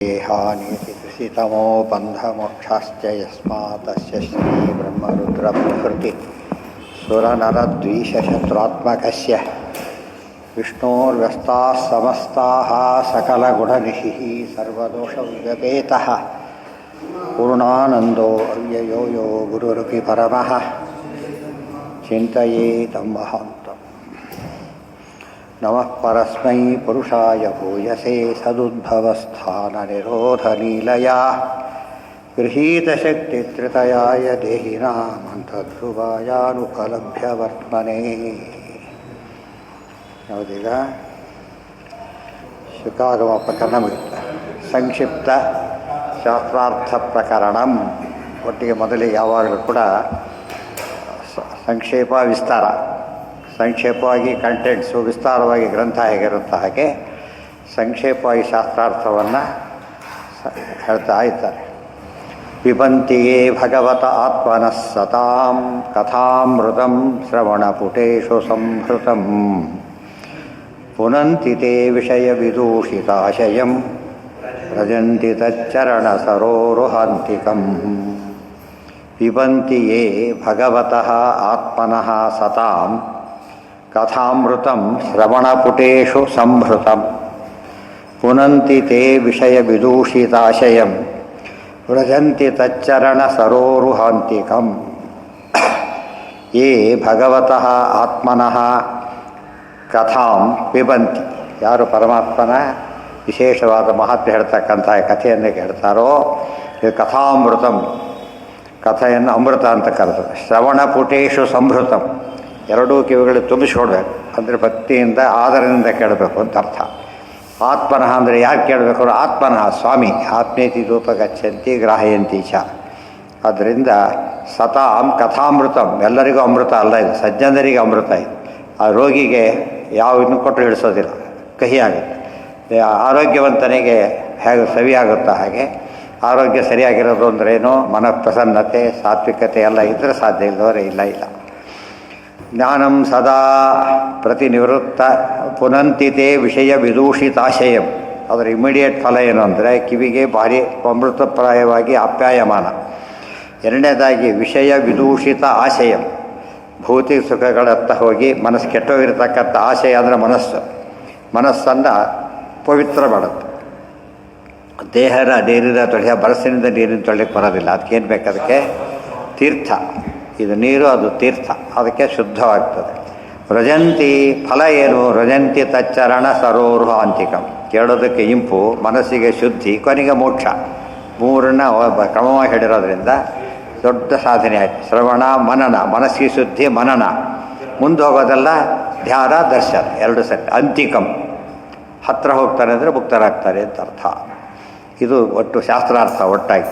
देहानितिकृषितमो बन्धमोक्षाश्च यस्मात् तस्य श्रीब्रह्मरुद्रप्रभृति सुरनरद्वीषशत्रुत्मकस्य विष्णोर्व्यस्ताः समस्ताः सकलगुणनिधिः सर्वदोषव्यपेतः पूर्णानन्दो अव्ययो यो गुरुरपि परमः चिन्तयेतं महान्तम्। नमः परस्मै पुरुषाय भूयसे सदुद्भवस्थाननिरोधलीलया गृहीतशक्तित्रितयाय देहिनामन्तध्रुवायानुपलभ्यवर्त्मने। ಯಾವುದೀಗ ಶುಕಾಗಮ ಪ್ರಕರಣ ಸಂಕ್ಷಿಪ್ತ ಶಾಸ್ತ್ರಾರ್ಥ ಪ್ರಕರಣಂ. ಒಟ್ಟಿಗೆ ಮೊದಲಿಗೆ ಯಾವಾಗಲೂ ಕೂಡ ಸಂಕ್ಷೇಪ ವಿಸ್ತಾರ, ಸಂಕ್ಷೇಪವಾಗಿ ಕಂಟೆಂಟ್ಸು, ವಿಸ್ತಾರವಾಗಿ ಗ್ರಂಥ ಹೇಗಿರುತ್ತೋ ಹಾಗೆ ಸಂಕ್ಷೇಪವಾಗಿ ಶಾಸ್ತ್ರಾರ್ಥವನ್ನು ಹೇಳ್ತಾ ಇದ್ದಾರೆ. ಪಿಬಂತಿಯೇ ಭಗವತ ಆತ್ಮನಃ ಸತಾಂ ಕಥಾಮೃತಂ ಶ್ರವಣಪುಟೇಶು ಸಂಹೃತಂ ಪುನಂತಿ ತೇ ವಿಷಯವಿದೂಷಿತಾಶಯಂ ವ್ರಜಂತಿ ತಚ್ಚರಣಸರೋರುಹಾಂತಿಕಂ. ಪಿಬಂತಿ ಯೇ ಭಗವತಃ ಆತ್ಮನಃ ಸತಾಂ ಕಥಾಮೃತಂ ಶ್ರವಣಪುಟೇಶು ಸಂಹೃತಂ ಪುನಂತಿ ತೇ ವಿಷಯವಿದೂಷಿತಾಶಯಂ ವ್ರಜಂತಿ ತಚ್ಚರಣಸರೋರುಹಾಂತಿಕಂ. ಯೇ ಭಗವತಃ ಆತ್ಮನಃ ಕಥಾಂ ಪಿಬಂತಿ, ಯಾರು ಪರಮಾತ್ಮನ ವಿಶೇಷವಾದ ಮಹತ್ವ ಹೇಳ್ತಕ್ಕಂಥ ಕಥೆಯನ್ನು ಕೇಳ್ತಾರೋ ಇದು ಕಥಾಮೃತಂ, ಕಥೆಯನ್ನು ಅಮೃತ ಅಂತ ಕರೆದು. ಶ್ರವಣಪುಟೇಶು ಸಂಭೃತಂ, ಎರಡೂ ಕಿವಿಗಳು ತುಂಬಿಸ್ಕೊಡ್ಬೇಕು, ಅಂದರೆ ಭಕ್ತಿಯಿಂದ ಆದರದಿಂದ ಕೇಳಬೇಕು ಅಂತ ಅರ್ಥ. ಆತ್ಮನಃ ಅಂದರೆ ಯಾರು ಕೇಳಬೇಕು? ಆತ್ಮನಃ ಸ್ವಾಮಿ ಆತ್ಮೇತಿ ರೂಪ ಗಚ್ಚಂತಿ ಗ್ರಾಹಯಂತಿ ಚ. ಆದ್ದರಿಂದ ಸತಾಂ ಕಥಾಮೃತಂ, ಎಲ್ಲರಿಗೂ ಅಮೃತ ಅಲ್ಲ ಇದು, ಸಜ್ಜನರಿಗೆ ಅಮೃತ ಇದು. ಆ ರೋಗಿಗೆ ಯಾವ ಇನ್ನು ಕೊಟ್ಟರು ಇಳಿಸೋದಿಲ್ಲ, ಕಹಿ ಆಗುತ್ತೆ. ಆರೋಗ್ಯವಂತನಿಗೆ ಹೇಗೆ ಸವಿಯಾಗುತ್ತೋ ಹಾಗೆ ಆರೋಗ್ಯ ಸರಿಯಾಗಿರೋದು ಅಂದ್ರೇನು? ಮನಃಪ್ರಸನ್ನತೆ, ಸಾತ್ವಿಕತೆ ಎಲ್ಲ ಇದ್ದರೆ ಸಾಧ್ಯ, ಇಲ್ಲವರೆ ಇಲ್ಲ. ಜ್ಞಾನಂ ಸದಾ ಪ್ರತಿನಿವೃತ್ತ ಪುನಂತಿತೆ ವಿಷಯ ವಿದೂಷಿತಾಶಯಂ. ಅದರ ಇಮಿಡಿಯೇಟ್ ಫಲ ಏನು ಅಂದರೆ ಕಿವಿಗೆ ಭಾರಿ ಅಮೃತಪ್ರಾಯವಾಗಿ ಆಪ್ಯಾಯಮಾನ. ಎರಡನೇದಾಗಿ ವಿಷಯ ವಿದೂಷಿತ ಆಶಯಂ, ಭೌತಿಕ ಸುಖಗಳತ್ತ ಹೋಗಿ ಮನಸ್ಸು ಕೆಟ್ಟೋಗಿರ್ತಕ್ಕಂಥ ಆಶಯ ಅಂದರೆ ಮನಸ್ಸನ್ನು ಪವಿತ್ರ ಮಾಡುತ್ತೆ. ದೇಹದ ನೀರಿನ ತೊಳೆಯ ಬರಸಿನಿಂದ ನೀರಿನ ತೊಳೆಯಕ್ಕೆ ಬರೋದಿಲ್ಲ, ಅದಕ್ಕೇನು ಬೇಕು? ಅದಕ್ಕೆ ತೀರ್ಥ. ಇದು ನೀರು, ಅದು ತೀರ್ಥ, ಅದಕ್ಕೆ ಶುದ್ಧವಾಗ್ತದೆ. ವ್ರಜಂತಿ ಫಲ ಏನು? ವ್ರಜಂತಿ ತಚ್ಚರಣ ಸರೋರುಹಾಂತಿಕಂ, ಕೇಳೋದಕ್ಕೆ ಇಂಪು, ಮನಸ್ಸಿಗೆ ಶುದ್ಧಿ, ಕೊನೆಗೆ ಮೋಕ್ಷ. ಮೂರನ್ನ ಕ್ರಮವಾಗಿ ಹೇಳಿರೋದ್ರಿಂದ ದೊಡ್ಡ ಸಾಧನೆ ಆಯಿತು. ಶ್ರವಣ ಮನನ, ಮನಸ್ಸಿಗೆ ಶುದ್ಧಿ, ಮನನ, ಮುಂದೆ ಹೋಗೋದೆಲ್ಲ ಧ್ಯಾನ ದರ್ಶನ, ಎರಡು ಸರಿ. ಅಂತಿಕಂ, ಹತ್ತಿರ ಹೋಗ್ತಾರೆ ಅಂದರೆ ಮುಕ್ತರಾಗ್ತಾರೆ ಅಂತ ಅರ್ಥ. ಇದು ಒಟ್ಟು ಶಾಸ್ತ್ರಾರ್ಥ ಒಟ್ಟಾಗಿ.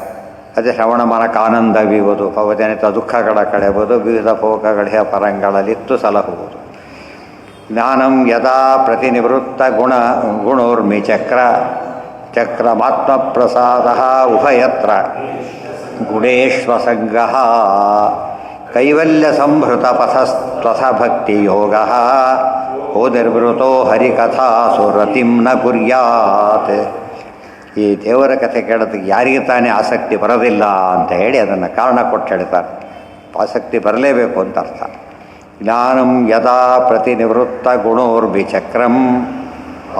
ಅದೇ ಶ್ರವಣ ಮನಕ ಆನಂದವಿಯುವುದು, ಪವಜನಿತ ದುಃಖಗಳ ಕಳೆಯುವುದು, ವಿವಿಧ ಭೋಗಗಳ ಪರಂಗಳಲ್ಲಿತ್ತು ಸಲಹುವುದು. ಜ್ಞಾನಂ ಯದಾ ಪ್ರತಿನಿವೃತ್ತ ಗುಣೋರ್ಮಿ ಚಕ್ರಮಾತ್ಮ ಪ್ರಸಾದ ಉಭಯತ್ರ ಗುಣೇಶ್ವಸಂಗ ಕೈವಲ್ಯ ಸಂಭೃತ ಪಥ ಭಕ್ತಿಯೋಗ ಓ ನಿರ್ವೃತೋ ಹರಿಕಥಾಸು ರತಿಂ ನ ಕುರ್ಯಾತ್. ಈ ದೇವರ ಕಥೆ ಕೇಳೋದಕ್ಕೆ ಯಾರಿಗೆ ತಾನೇ ಆಸಕ್ತಿ ಬರೋದಿಲ್ಲ ಅಂತ ಹೇಳಿ ಅದನ್ನು ಕಾರಣ ಕೊಟ್ಟು ಹೇಳ್ತಾರೆ. ಆಸಕ್ತಿ ಬರಲೇಬೇಕು ಅಂತ ಅರ್ಥ. ಜ್ಞಾನಂ ಯದಾ ಪ್ರತಿನಿವೃತ್ತ ಗುಣೋರ್ಬಿಚಕ್ರಂ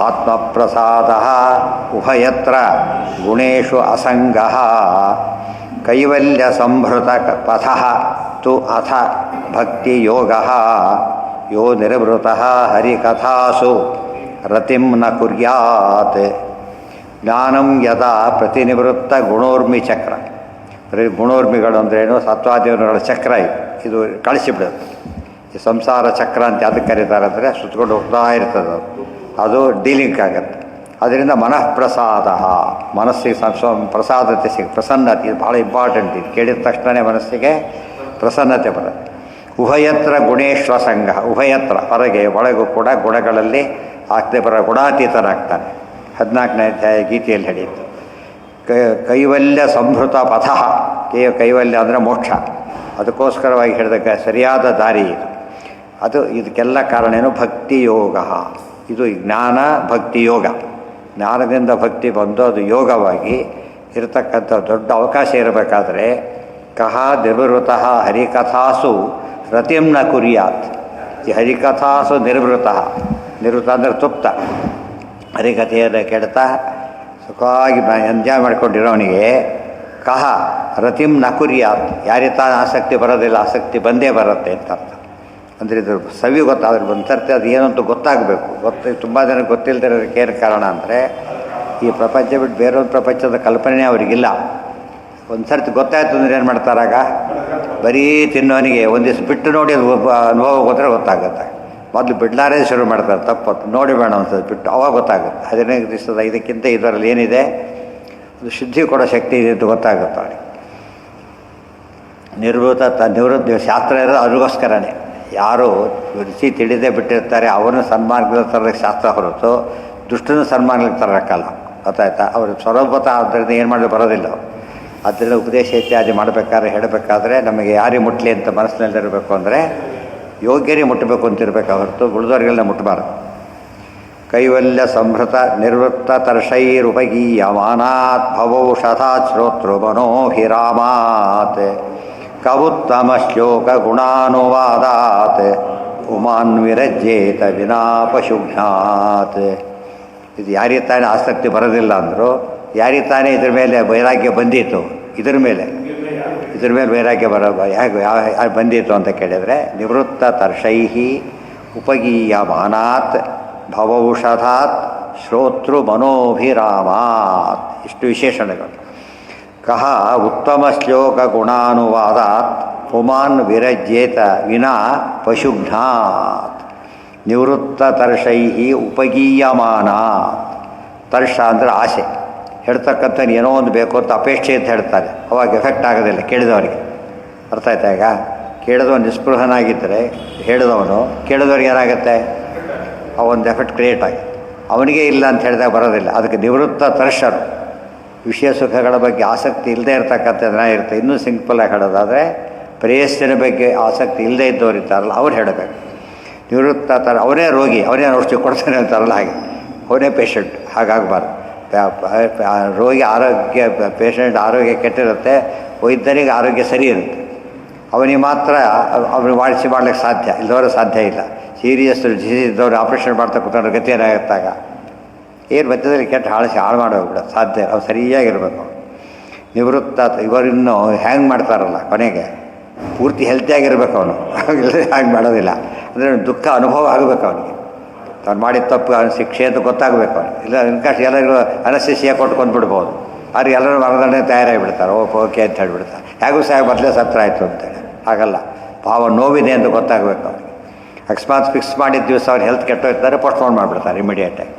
ಆತ್ಮಪ್ರಸಾದ ಉಭಯತ್ರ ಗುಣೇಶು ಅಸಂಗ ಕೈವಲ್ಯ ಸಂಭೃತ ಪಥ ತು ಅಥ ಭಕ್ತಿಯೋಗ ಯೋ ನಿರ್ವೃತಃ ಹರಿಕಥಾಸು ರತಿಂ ನ ಕುರ್ಯಾತ್. ಜ್ಞಾನಂ ಯದಾ ಪ್ರತಿನಿವೃತ್ತ ಗುಣೋರ್ಮಿ ಚಕ್ರ, ಗುಣೋರ್ಮಿಗಳು ಅಂದ್ರೇನು? ಸತ್ವಾದಿಗಳ ಚಕ್ರ. ಇದು ಕಳಿಸಿಬಿಡುತ್ತೆ. ಈ ಸಂಸಾರ ಚಕ್ರ ಅಂತ ಅದಕ್ಕೆ ಕರೀತಾರೆ, ಅಂದರೆ ಸುತ್ತಕೊಂಡು ಹೋಗ್ತಾ ಇರ್ತದೆ, ಅದು ಡೀಲಿಂಕ್ ಆಗುತ್ತೆ. ಅದರಿಂದ ಮನಃಪ್ರಸಾದ, ಮನಸ್ಸಿಗೆ ಪ್ರಸಾದತೆ ಪ್ರಸನ್ನತೆ, ಇದು ಭಾಳ ಇಂಪಾರ್ಟೆಂಟ್. ಇದು ಕೇಳಿದ ತಕ್ಷಣ ಮನಸ್ಸಿಗೆ ಪ್ರಸನ್ನತೆ ಬರುತ್ತೆ. ಉಭಯತ್ರ ಗುಣೇಶ್ವಸಂಗ, ಉಭಯತ್ರ ಹೊರಗೆ ಒಳಗೂ ಕೂಡ ಗುಣಗಳಲ್ಲಿ ಆಗ್ತೇ ಬರೋ ಗುಣಾತೀತರಾಗ್ತಾನೆ. 14ನೇ ಅಧ್ಯಾಯ ಗೀತೆಯಲ್ಲಿ ಹೇಳಿದ್ದು. ಕೈವಲ್ಯ ಸಂಭೃತ ಪಥ, ಕೈವಲ್ಯ ಅಂದರೆ ಮೋಕ್ಷ, ಅದಕ್ಕೋಸ್ಕರವಾಗಿ ಹೇಳಿದಾಗ ಸರಿಯಾದ ದಾರಿ ಇದು. ಇದಕ್ಕೆಲ್ಲ ಕಾರಣ ಏನು? ಭಕ್ತಿಯೋಗ. ಇದು ಜ್ಞಾನ ಭಕ್ತಿಯೋಗ. ಜ್ಞಾನದಿಂದ ಭಕ್ತಿ ಬಂದು ಅದು ಯೋಗವಾಗಿ ಇರತಕ್ಕಂಥ ದೊಡ್ಡ ಅವಕಾಶ ಇರಬೇಕಾದ್ರೆ ಕಹ ನಿರ್ವೃತಃ ಹರಿಕಥಾಸು ರತಿಂ ನ ಕುರ್ಯಾತ್. ಈ ಹರಿಕಥಾಸು ನಿರ್ವೃತ, ನಿವೃತ್ತ ಅಂದರೆ ತೃಪ್ತ, ಹರಿಕಥೆಯನ್ನು ಕೆಡ್ತಾ ಸುಖವಾಗಿ ಎಂಜಾಯ್ ಮಾಡ್ಕೊಂಡಿರೋವನಿಗೆ ಕಹ ರತಿಂ ನ ಕುರ್ಯಾತ್, ಯಾರಿಗೆ ತಾನು ಆಸಕ್ತಿ ಬರೋದಿಲ್ಲ, ಆಸಕ್ತಿ ಬಂದೇ ಬರುತ್ತೆ ಅಂತ ಅರ್ಥ. ಅಂದರೆ ಇದು ಸವಿ ಗೊತ್ತಾದ್ರೆ ಬಂತರ್ತೆ ಅದು ಏನಂತೂ ಗೊತ್ತಾಗಬೇಕು. ತುಂಬ ಜನ ಗೊತ್ತಿಲ್ಲದಿರೋದಕ್ಕೆ ಏನು ಕಾರಣ ಅಂದರೆ ಈ ಪ್ರಪಂಚ ಬಿಟ್ಟು ಬೇರೊಂದು ಪ್ರಪಂಚದ ಕಲ್ಪನೆ ಅವರಿಗಿಲ್ಲ. ಒಂದು ಸರ್ತಿ ಗೊತ್ತಾಯ್ತು ಅಂದರೆ ಏನು ಮಾಡ್ತಾರಾಗ ಬರೀ ತಿನ್ನೋನಿಗೆ ಒಂದು ದಿವಸ ಬಿಟ್ಟು ನೋಡಿ ಅದು ಅನುಭವ ಗೊತ್ತರೆ ಗೊತ್ತಾಗುತ್ತೆ. ಮೊದಲು ಬಿಡ್ಲಾರೇ ಶುರು ಮಾಡ್ತಾರೆ, ತಪ್ಪತ್ತು ನೋಡಿ ಬೇಡ ಅನ್ಸೋದು ಬಿಟ್ಟು ಅವಾಗ ಗೊತ್ತಾಗುತ್ತೆ. 15 ದಿವಸದ ಇದಕ್ಕಿಂತ ಇದರಲ್ಲಿ ಏನಿದೆ ಅದು ಶುದ್ಧಿ ಕೊಡೋ ಶಕ್ತಿ ಇದೆ ಅಂತ ಗೊತ್ತಾಗುತ್ತೆ ಅವನಿಗೆ. ನಿವೃತ್ತ ಶಾಸ್ತ್ರ ಇರೋದು ಅವ್ರಿಗೋಸ್ಕರನೇ. ಯಾರು ರುಚಿ ತಿಳಿದೇ ಬಿಟ್ಟಿರ್ತಾರೆ ಅವ್ರನ್ನ ಸನ್ಮಾರ್ಗದ ತರಲಿಕ್ಕೆ ಶಾಸ್ತ್ರ ಹೊರತು ದುಷ್ಟನ ಸನ್ಮಾರ್ಗಕ್ಕೆ ತರಕ್ಕಲ್ಲ. ಗೊತ್ತಾಯ್ತಾ? ಅವರು ಸ್ವರೂಪತ ಆದ್ದರಿಂದ ಏನು ಮಾಡಲು ಬರೋದಿಲ್ಲ ಅವರು. ಅದರಿಂದ ಉಪದೇಶ ಇತ್ಯಾದಿ ಮಾಡಬೇಕಾದ್ರೆ ಹೇಳಬೇಕಾದ್ರೆ ನಮಗೆ ಯಾರಿಗೆ ಮುಟ್ಲಿ ಅಂತ ಮನಸ್ಸಿನಲ್ಲಿರಬೇಕು ಅಂದರೆ ಯೋಗ್ಯರಿಗೆ ಮುಟ್ಟಬೇಕು ಅಂತಿರಬೇಕು ಹೊರತು ಉಳಿದವರಿಗೆಲ್ಲ ಮುಟ್ಟಬಾರದು. ಕೈವಲ್ಯ ಸಂಭೃತ ನಿರ್ವೃತ್ತ ತರ್ಷೈರುಪಗೀಯಮಾನಾತ್ ಭವೌಷಧಾತ್ ಶ್ರೋತೃ ಮನೋಭಿರಾಮಾತ್ ಕವುತ್ತಮ ಶ್ಲೋಕ ಗುಣಾನುವಾದಾತ್ ಉಮಾನ್ ವಿರಜ್ಯೇತ ವಿನಾ ಪಶುಘ್ನಾತ್. ಇದು ಯಾರಿಗೆ ತಾನೇ ಆಸಕ್ತಿ ಬರೋದಿಲ್ಲ ಅಂದರು, ಯಾರಿಗೆ ತಾನೇ ಇದ್ರ ಮೇಲೆ ವೈರಾಗ್ಯ ಬಂದಿತ್ತು, ಇದ್ರ ಮೇಲೆ ವೈರಾಗ್ಯ ಹೇಗೆ ಯಾರು ಬಂದಿತ್ತು ಅಂತ ಕೇಳಿದರೆ ನಿವೃತ್ತ ತರ್ಷೈಹಿ ಉಪಗೀಯಮಾನಾತ್ ಭವೌಷಧಾತ್ ಶ್ರೋತೃ ಮನೋಭಿರಾಮಾತ್. ಇಷ್ಟು ವಿಶೇಷಣಗಳು. ಕಹ ಉತ್ತಮ ಶ್ಲೋಕ ಗುಣಾನುವಾದಾತ್ ಪುಮಾನ್ ವಿರಜ್ಯೇತ ವಿನಾ ಪಶುಘ್ನಾತ್. ನಿವೃತ್ತ ತರ್ಷೈಹಿ ಉಪಗೀಯಮಾನಾತ್. ತರ್ಷ ಅಂದರೆ ಆಸೆ, ಹೇಳ್ತಕ್ಕಂಥ ಏನೋ ಒಂದು ಬೇಕು ಅಂತ ಅಪೇಕ್ಷೆ ಅಂತ ಹೇಳ್ತಾರೆ. ಅವಾಗ ಎಫೆಕ್ಟ್ ಆಗೋದಿಲ್ಲ ಕೇಳಿದವರಿಗೆ. ಅರ್ಥ ಆಯ್ತಾ? ಈಗ ಕೇಳಿದವನು ನಿಸ್ಪೃಹನಾಗಿದ್ದರೆ ಹೇಳಿದವನು ಕೇಳಿದವ್ರಿಗೆ ಏನಾಗುತ್ತೆ, ಆ ಒಂದು ಎಫೆಕ್ಟ್ ಕ್ರಿಯೇಟ್ ಆಗುತ್ತೆ. ಅವನಿಗೆ ಇಲ್ಲ ಅಂತ ಹೇಳಿದಾಗ ಬರೋದಿಲ್ಲ. ಅದಕ್ಕೆ ನಿವೃತ್ತ ತರ್ಷರು, ವಿಷಯ ಸುಖಗಳ ಬಗ್ಗೆ ಆಸಕ್ತಿ ಇಲ್ಲದೆ ಇರ್ತಕ್ಕಂಥ ಜನ ಇರುತ್ತೆ. ಇನ್ನೂ ಸಿಂಪಲಾಗಿ ಹೇಳೋದಾದರೆ ಪ್ರೇಯಸ್ಸಿನ ಬಗ್ಗೆ ಆಸಕ್ತಿ ಇಲ್ಲದೆ ಇದ್ದವ್ರು ಇರ್ತಾರಲ್ಲ ಅವ್ರು ಹೇಳಬೇಕು. ನಿವೃತ್ತ ಅವನೇ ರೋಗಿ, ಅವನೇ ಔಷಧಿ ಕೊಡ್ತಾನೆ ಅಂತಾರಲ್ಲ ಹಾಗೆ, ಅವನೇ ಪೇಷಂಟ್. ಹಾಗಾಗಬಾರ್ದು. ರೋಗಿ ಆರೋಗ್ಯ, ಪೇಷಂಟ್ ಆರೋಗ್ಯ ಕೆಟ್ಟಿರುತ್ತೆ, ವೈದ್ಯರಿಗೆ ಆರೋಗ್ಯ ಸರಿ ಇರುತ್ತೆ. ಅವನಿಗೆ ಮಾತ್ರ ಅವನು ಮಾಡ್ಲಿಕ್ಕೆ ಸಾಧ್ಯ, ಇಲ್ಲದವರು ಸಾಧ್ಯ ಇಲ್ಲ. ಸೀರಿಯಸ್ ಡಿಸೀಸ್ ಇದ್ದವ್ರು ಆಪ್ರೇಷನ್ ಮಾಡ್ತಾ ಕೂತ್ಕೊಂಡ್ರೆ ಗತಿ ಏನಾಗುತ್ತಾಗ ಏನು ಮಧ್ಯದಲ್ಲಿ ಕೆಟ್ಟ ಹಾಳು ಮಾಡೋಗ್ಬಿಡ ಸಾಧ್ಯ. ಅವ್ರು ಸರಿಯಾಗಿರ್ಬೇಕು. ನಿವೃತ್ತ ಇವರಿನ್ನೂ ಹ್ಯಾಂಗ್ ಮಾಡ್ತಾರಲ್ಲ ಕೊನೆಗೆ ಪೂರ್ತಿ ಹೆಲ್ತಿಯಾಗಿರ್ಬೇಕು ಅವನು. ಹ್ಯಾಂಗ್ ಮಾಡೋದಿಲ್ಲ ಅಂದರೆ ದುಃಖ ಅನುಭವ ಆಗಬೇಕು ಅವನಿಗೆ. ಅವ್ನು ಮಾಡಿದ ತಪ್ಪು ಅವನ ಶಿಕ್ಷೆ ಅಂತ ಗೊತ್ತಾಗಬೇಕು ಅವನಿಗೆ. ಇಲ್ಲ ಇನ್ಕಾಸ್ಟ್ ಎಲ್ಲರಿಗೂ ಅನಸ್ಥಿಸಿಯಾ ಕೊಟ್ಕೊಂಡು ಬಿಡ್ಬೋದು. ಅವ್ರಿಗೆ ಎಲ್ಲರೂ ಮರದಂಡೆ ತಯಾರಾಗಿಬಿಡ್ತಾರೆ. ಓಕೆ ಅಂತ ಹೇಳಿಬಿಡ್ತಾರೆ. ಹೇಗೂ ಸಹ ಮೊದಲೇ ಸತ್ರ ಆಯಿತು ಅಂತೇಳಿ. ಹಾಗಲ್ಲ, ಭಾವ ನೋವಿದೆ ಅಂತ ಗೊತ್ತಾಗಬೇಕು ಅವನಿಗೆ. ಅಕಸ್ಮಾತ್ ಫಿಕ್ಸ್ ಮಾಡಿದ ದಿವಸ ಅವ್ರು ಹೆಲ್ತ್ ಕೆಟ್ಟೋಗ್ತಾರೆ, ಪೋಸ್ಟ್ಪೋನ್ ಮಾಡಿಬಿಡ್ತಾರೆ ಇಮಿಡಿಯೇಟಾಗಿ.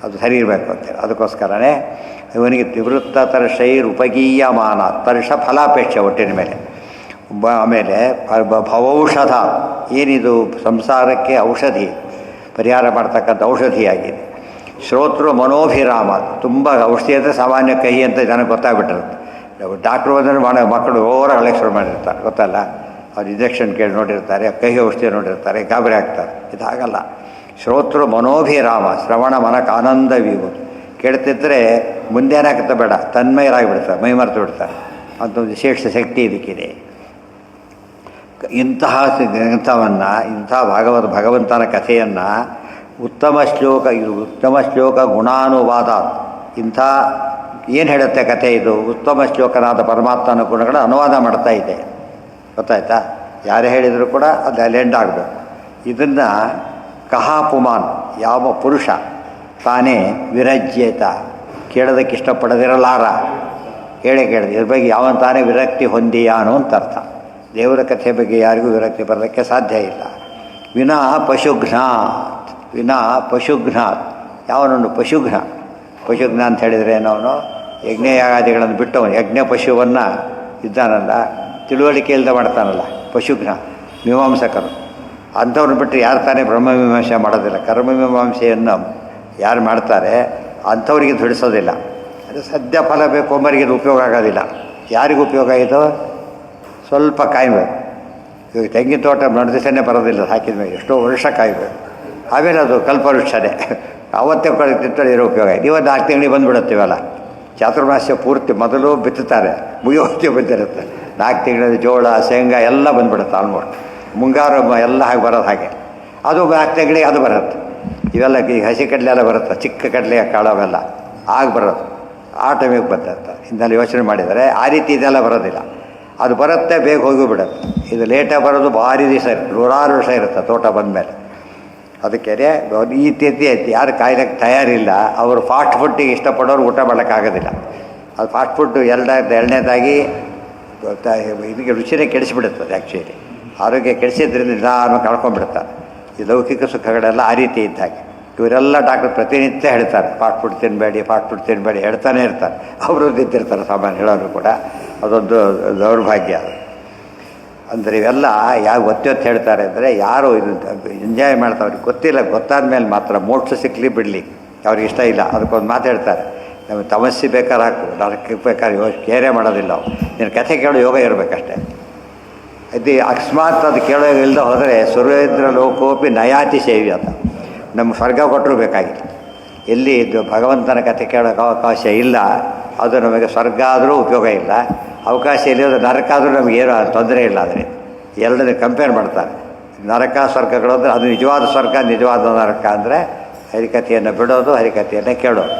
ಅದು ಸರಿ ಇರಬೇಕು ಅಂತೇಳಿ. ಅದಕ್ಕೋಸ್ಕರನೇ ಇವನಿಗೆ ನಿವೃತ್ತ ತರ್ಷೈರ್ ಉಪಗೀಯಮಾನ, ತರ್ಷ ಫಲಾಪೇಕ್ಷೆ ಒಟ್ಟಿನ ಮೇಲೆ. ಆಮೇಲೆ ಭವೌಷಧ, ಏನಿದು ಸಂಸಾರಕ್ಕೆ ಔಷಧಿ, ಪರಿಹಾರ ಮಾಡ್ತಕ್ಕಂಥ ಔಷಧಿಯಾಗಿದೆ. ಶ್ರೋತೃ ಮನೋಭಿರಾಮ, ತುಂಬ ಔಷಧಿ ಅಂದರೆ ಸಾಮಾನ್ಯ ಕಹಿ ಅಂತ ಜನಕ್ಕೆ ಗೊತ್ತಾಗ್ಬಿಟ್ಟಿರುತ್ತೆ. ಡಾಕ್ಟ್ರು ಬಂದರೆ ಮಕ್ಕಳು ಓವರಾಗಿ ಶುರು ಮಾಡಿರ್ತಾರೆ, ಗೊತ್ತಲ್ಲ. ಅವ್ರು ಇಂಜೆಕ್ಷನ್ ಕೇಳಿ ನೋಡಿರ್ತಾರೆ, ಕಹಿ ಔಷಧಿ ನೋಡಿರ್ತಾರೆ, ಗಾಬರಿ ಆಗ್ತಾರೆ. ಇದು ಹಾಗಲ್ಲ. ಶ್ರೋತೃ ಮನೋಭಿರಾಮ, ಶ್ರವಣ ಮನಕ್ಕೆ ಆನಂದವೀವುದು. ಕೇಳ್ತಿದ್ರೆ ಮುಂದೇನಾಗುತ್ತೆ ಬೇಡ, ತನ್ಮಯರಾಗಿಬಿಡ್ತಾರೆ, ಮೈ ಮರೆತು ಬಿಡ್ತಾರೆ. ಅಂತ ಒಂದು ವಿಶೇಷ ಶಕ್ತಿ ಇದಕ್ಕಿದೆ. ಇಂತಹ ಗ್ರಂಥವನ್ನು, ಇಂಥ ಭಗವಂತನ ಕಥೆಯನ್ನು ಉತ್ತಮ ಶ್ಲೋಕ ಗುಣಾನುವಾದ, ಇಂಥ ಏನು ಹೇಳುತ್ತೆ ಕಥೆ ಇದು, ಉತ್ತಮ ಶ್ಲೋಕನಾದ ಪರಮಾತ್ಮನ ಗುಣಗಳ ಅನುವಾದ ಮಾಡ್ತಾ ಇದೆ. ಗೊತ್ತಾಯ್ತಾ? ಯಾರು ಹೇಳಿದರೂ ಕೂಡ ಅದು ಅಲ್ಲಿ ಎಂಡ್ ಆಗಬೇಕು. ಇದನ್ನು ಕಹಾ ಪುಮಾನ್, ಯಾವ ಪುರುಷ ತಾನೇ ವಿರಜ್ಯೇತ, ಕೇಳೋದಕ್ಕೆ ಇಷ್ಟಪಡದಿರಲಾರ, ಕೇಳಿದ ಇದ್ರ ಬಗ್ಗೆ ಯಾವನ್ ತಾನೇ ವಿರಕ್ತಿ ಹೊಂದಿಯಾನು ಅಂತ ಅರ್ಥ. ದೇವರ ಕಥೆ ಬಗ್ಗೆ ಯಾರಿಗೂ ವಿರಕ್ತಿ ಬರೋದಕ್ಕೆ ಸಾಧ್ಯ ಇಲ್ಲ. ವಿನಾ ಪಶುಘ್ನಾತ್, ಯಾವನೊಂದು ಪಶುಘ್ನ ಅಂತ ಹೇಳಿದರೆ ಏನವನು ಯಜ್ಞಯಾಗಾದಿಗಳನ್ನು ಬಿಟ್ಟವನು, ಯಜ್ಞ ಪಶುವನ್ನು ಇದ್ದಾನಲ್ಲ, ತಿಳುವಳಿಕೆ ಇಲ್ಲದೆ ಮಾಡ್ತಾನಲ್ಲ, ಪಶುಘ್ನ ಮೀಮಾಂಸಕರು. ಅಂಥವ್ರನ್ನ ಬಿಟ್ಟು ಯಾರು ತಾನೇ ಬ್ರಹ್ಮಮೀಮಾಂಸೆ ಮಾಡೋದಿಲ್ಲ. ಕರ್ಮಮೀಮಾಂಸೆಯನ್ನು ಯಾರು ಮಾಡ್ತಾರೆ ಅಂಥವ್ರಿಗೆ ದುಡಿಸೋದಿಲ್ಲ. ಅದು ಸದ್ಯ ಫಲ ಬೇಕು ಒಬ್ಬರಿಗೆ ಇದು ಉಪಯೋಗ ಆಗೋದಿಲ್ಲ. ಯಾರಿಗೂ ಉಪಯೋಗ ಇದು? ಸ್ವಲ್ಪ ಕಾಯಬೇಕು. ಇವಾಗ ತೆಂಗಿನ ತೋಟ ನಡೆದಿಸೇ ಬರೋದಿಲ್ಲ, ಹಾಕಿದ ಮೇಲೆ ಎಷ್ಟೋ ವರ್ಷ ಕಾಯಬೇಕು. ಆಮೇಲೆ ಅದು ಕಲ್ಪವೃಕ್ಷನೇ, ಅವತ್ತೇ ತಿಂತಾರೆ ಇರೋ ಉಪಯೋಗ ಇದೆ. ಇವತ್ತು 4 ತಿಂಗಳಿಗೆ ಬಂದುಬಿಡುತ್ತೀವಲ್ಲ. ಚಾತುರ್ಮಾಸ್ಯ ಪೂರ್ತಿ ಮೊದಲು ಬಿತ್ತುತ್ತಾರೆ, ಮುಗಿಯೋತ್ತೆ ಬಂದಿರುತ್ತೆ. 4 ತಿಂಗಳಲ್ಲಿ ಜೋಳ ಶೇಂಗಾ ಎಲ್ಲ ಬಂದುಬಿಡುತ್ತೆ ಆಲ್ಮೋಸ್ಟ್. ಮುಂಗಾರು ಎಲ್ಲ ಹಾಗೆ ಬರೋದು ಹಾಗೆ. ಅದು 4 ತಿಂಗಳಿಗೆ ಅದು ಬರುತ್ತೆ. ಇವೆಲ್ಲ ಈಗ ಹಸಿ ಕಡಲೆ ಎಲ್ಲ ಬರುತ್ತೆ, ಚಿಕ್ಕ ಕಡಲೆ ಕಾಳು ಅವೆಲ್ಲ ಆಗ ಬರೋದು. ಆ ಟೈಮಿಗೆ ಬರ್ತಂತ ಇನ್ನೆಲ್ಲ ಯೋಚನೆ ಮಾಡಿದರೆ ಆ ರೀತಿ ಇದೆಲ್ಲ ಬರೋದಿಲ್ಲ. ಅದು ಬರುತ್ತೆ, ಬೇಗ ಹೋಗಿಬಿಡುತ್ತೆ. ಇದು ಲೇಟಾಗಿ ಬರೋದು ಭಾರಿ ದಿವಸ ಇರುತ್ತೆ, 100 ವರ್ಷ ಇರುತ್ತೆ ತೋಟ ಬಂದಮೇಲೆ. ಅದಕ್ಕೆ ಈ ತಿಥಿ ಐತಿ ಯಾರು ಕಾಯ್ಲಿಕ್ಕೆ ತಯಾರಿಲ್ಲ ಅವರು ಫಾಸ್ಟ್ ಫುಡ್ಡಿಗೆ ಇಷ್ಟಪಡೋರು ಊಟ ಮಾಡೋಕ್ಕಾಗೋದಿಲ್ಲ. ಅದು ಫಾಸ್ಟ್ ಫುಡ್ಡು ಎರಡನೇದಾಗಿ ಇದಕ್ಕೆ ರುಚಿನೇ ಕೆಡಿಸಿಬಿಡುತ್ತದೆ. ಆ್ಯಕ್ಚುಲಿ ಆರೋಗ್ಯ ಕೆಡಿಸಿದ್ರಿಂದ ನಿಧಾನ ಕಳ್ಕೊಂಡ್ಬಿಡ್ತಾರೆ. ಈ ಲೌಕಿಕ ಸುಖಗಳೆಲ್ಲ ಆ ರೀತಿ ಇದ್ದಾಗೆ. ಇವರೆಲ್ಲ ಡಾಕ್ಟರ್ ಪ್ರತಿನಿತ್ಯ ಹೇಳ್ತಾರೆ ಫಾಸ್ಟ್ ಫುಡ್ ತಿನ್ನಬೇಡಿ, ಫಾಸ್ಟ್ ಫುಡ್ ತಿನ್ನಬೇಡಿ ಹೇಳ್ತಾನೆ ಇರ್ತಾರೆ. ಅವರು ತಿಂತಿರ್ತಾರೆ ಸಾಮಾನ್ಯ ಹೇಳೋರು ಕೂಡ. ಅದೊಂದು ದೌರ್ಭಾಗ್ಯ ಅದು. ಅಂದರೆ ಇವೆಲ್ಲ ಯಾವ ಒತ್ತು ಹೇಳ್ತಾರೆ ಅಂದರೆ ಯಾರು ಇದು ಎಂಜಾಯ್ ಮಾಡ್ತಾರೆ ಅವ್ರಿಗೆ ಗೊತ್ತಿಲ್ಲ. ಗೊತ್ತಾದ ಮೇಲೆ ಮಾತ್ರ ಮೋಕ್ಷ ಸಿಕ್ಕಲಿ ಬಿಡಲಿ ಅವ್ರಿಗೆ ಇಷ್ಟ ಇಲ್ಲ. ಅದಕ್ಕೊಂದು ಮಾತು ಹೇಳ್ತಾರೆ, ನಮಗೆ ತಮಸ್ಸೆ ಬೇಕಾದ್ರೆ ಹಾಕು, ನರಕಕ್ಕೆ ಬೇಕಾದ್ರೆ ಕೇರೇ ಮಾಡೋದಿಲ್ಲ. ಅವು ನಿನ್ನ ಕಥೆ ಕೇಳೋ ಯೋಗ ಇರಬೇಕಷ್ಟೇ. ಇದು ಅಕಸ್ಮಾತ್ ಅದು ಕೇಳೋ ಇಲ್ಲದೆ ಹೋದರೆ ಸುರೇಂದ್ರ ಲೋಕೋಪಿ ನಯಾತಿ ಸೇವಿ ಅಂತ ನಮ್ಗೆ ಸ್ವರ್ಗ ಕೊಟ್ಟರು ಬೇಕಾಗಿಲ್ಲ. ಎಲ್ಲಿ ಇದು ಭಗವಂತನ ಕಥೆ ಕೇಳೋಕ್ಕೆ ಅವಕಾಶ ಇಲ್ಲ, ಅದು ನಮಗೆ ಸ್ವರ್ಗ ಆದರೂ ಉಪಯೋಗ ಇಲ್ಲ. ಅವಕಾಶ ಇಲ್ಲದ ನರಕ ಆದರೂ ನಮಗೇನು ತೊಂದರೆ ಇಲ್ಲ. ಆದರೆ ಎರಡನೇ ಕಂಪೇರ್ ಮಾಡ್ತಾರೆ. ನರಕ ಸ್ವರ್ಗಗಳು ಅಂದರೆ ಅದು ನಿಜವಾದ ಸ್ವರ್ಗ, ನಿಜವಾದ ನರಕ ಅಂದರೆ ಹರಿಕಥೆಯನ್ನು ಬಿಡೋದು, ಹರಿಕಥೆಯನ್ನು ಕೇಳೋದು.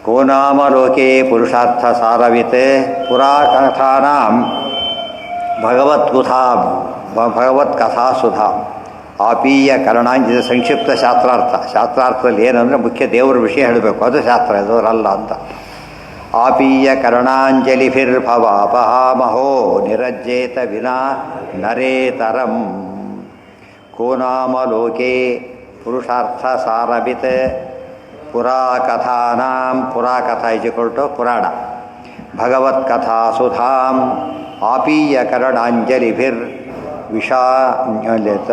ಕೋ ನಾಮ ಲೋಕೆ ಪುರುಷಾರ್ಥ ಸಾರವಿತ್ ಪುರಾ ಕಥಾನಾಂ ಭಗವತ್ಕಥಾಸುಧಾಂ ಆಪೀಯ ಕರ್ಣಾಂಜಿತ ಸಂಕ್ಷಿಪ್ತ ಶಾಸ್ತ್ರಾರ್ಥ. ಶಾಸ್ತ್ರಾರ್ಥದಲ್ಲಿ ಏನಂದರೆ ಮುಖ್ಯ ದೇವರ ವಿಷಯ ಹೇಳಬೇಕು, ಅದು ಶಾಸ್ತ್ರ, ಇದವರಲ್ಲ ಅಂತ. ಆಪೀಯ ಕರ್ಣಾಂಜಲಿಭಿರ್ಭವಾಪಹಾಮಹೋ ನಿರಜ್ಜೇತ ವಿನಾ ನರೇತರಂ. ಕೋ ನಾಮ ಲೋಕೆ ಪುರುಷಾರ್ಥ ಸಾರವಿತ್ ಪುರಾಕಥಾನಾಂ. ಪುರಾಕಥಾ ಇಜಿಕೊಳ್ಟು ಪುರಾಣ. ಭಗವತ್ಕಥಾಸುಧಾಂ ಆಪೀಯ ಕರ್ಣಾಂಜಲಿಭಿರ್ ವಿಷಾಲೇತ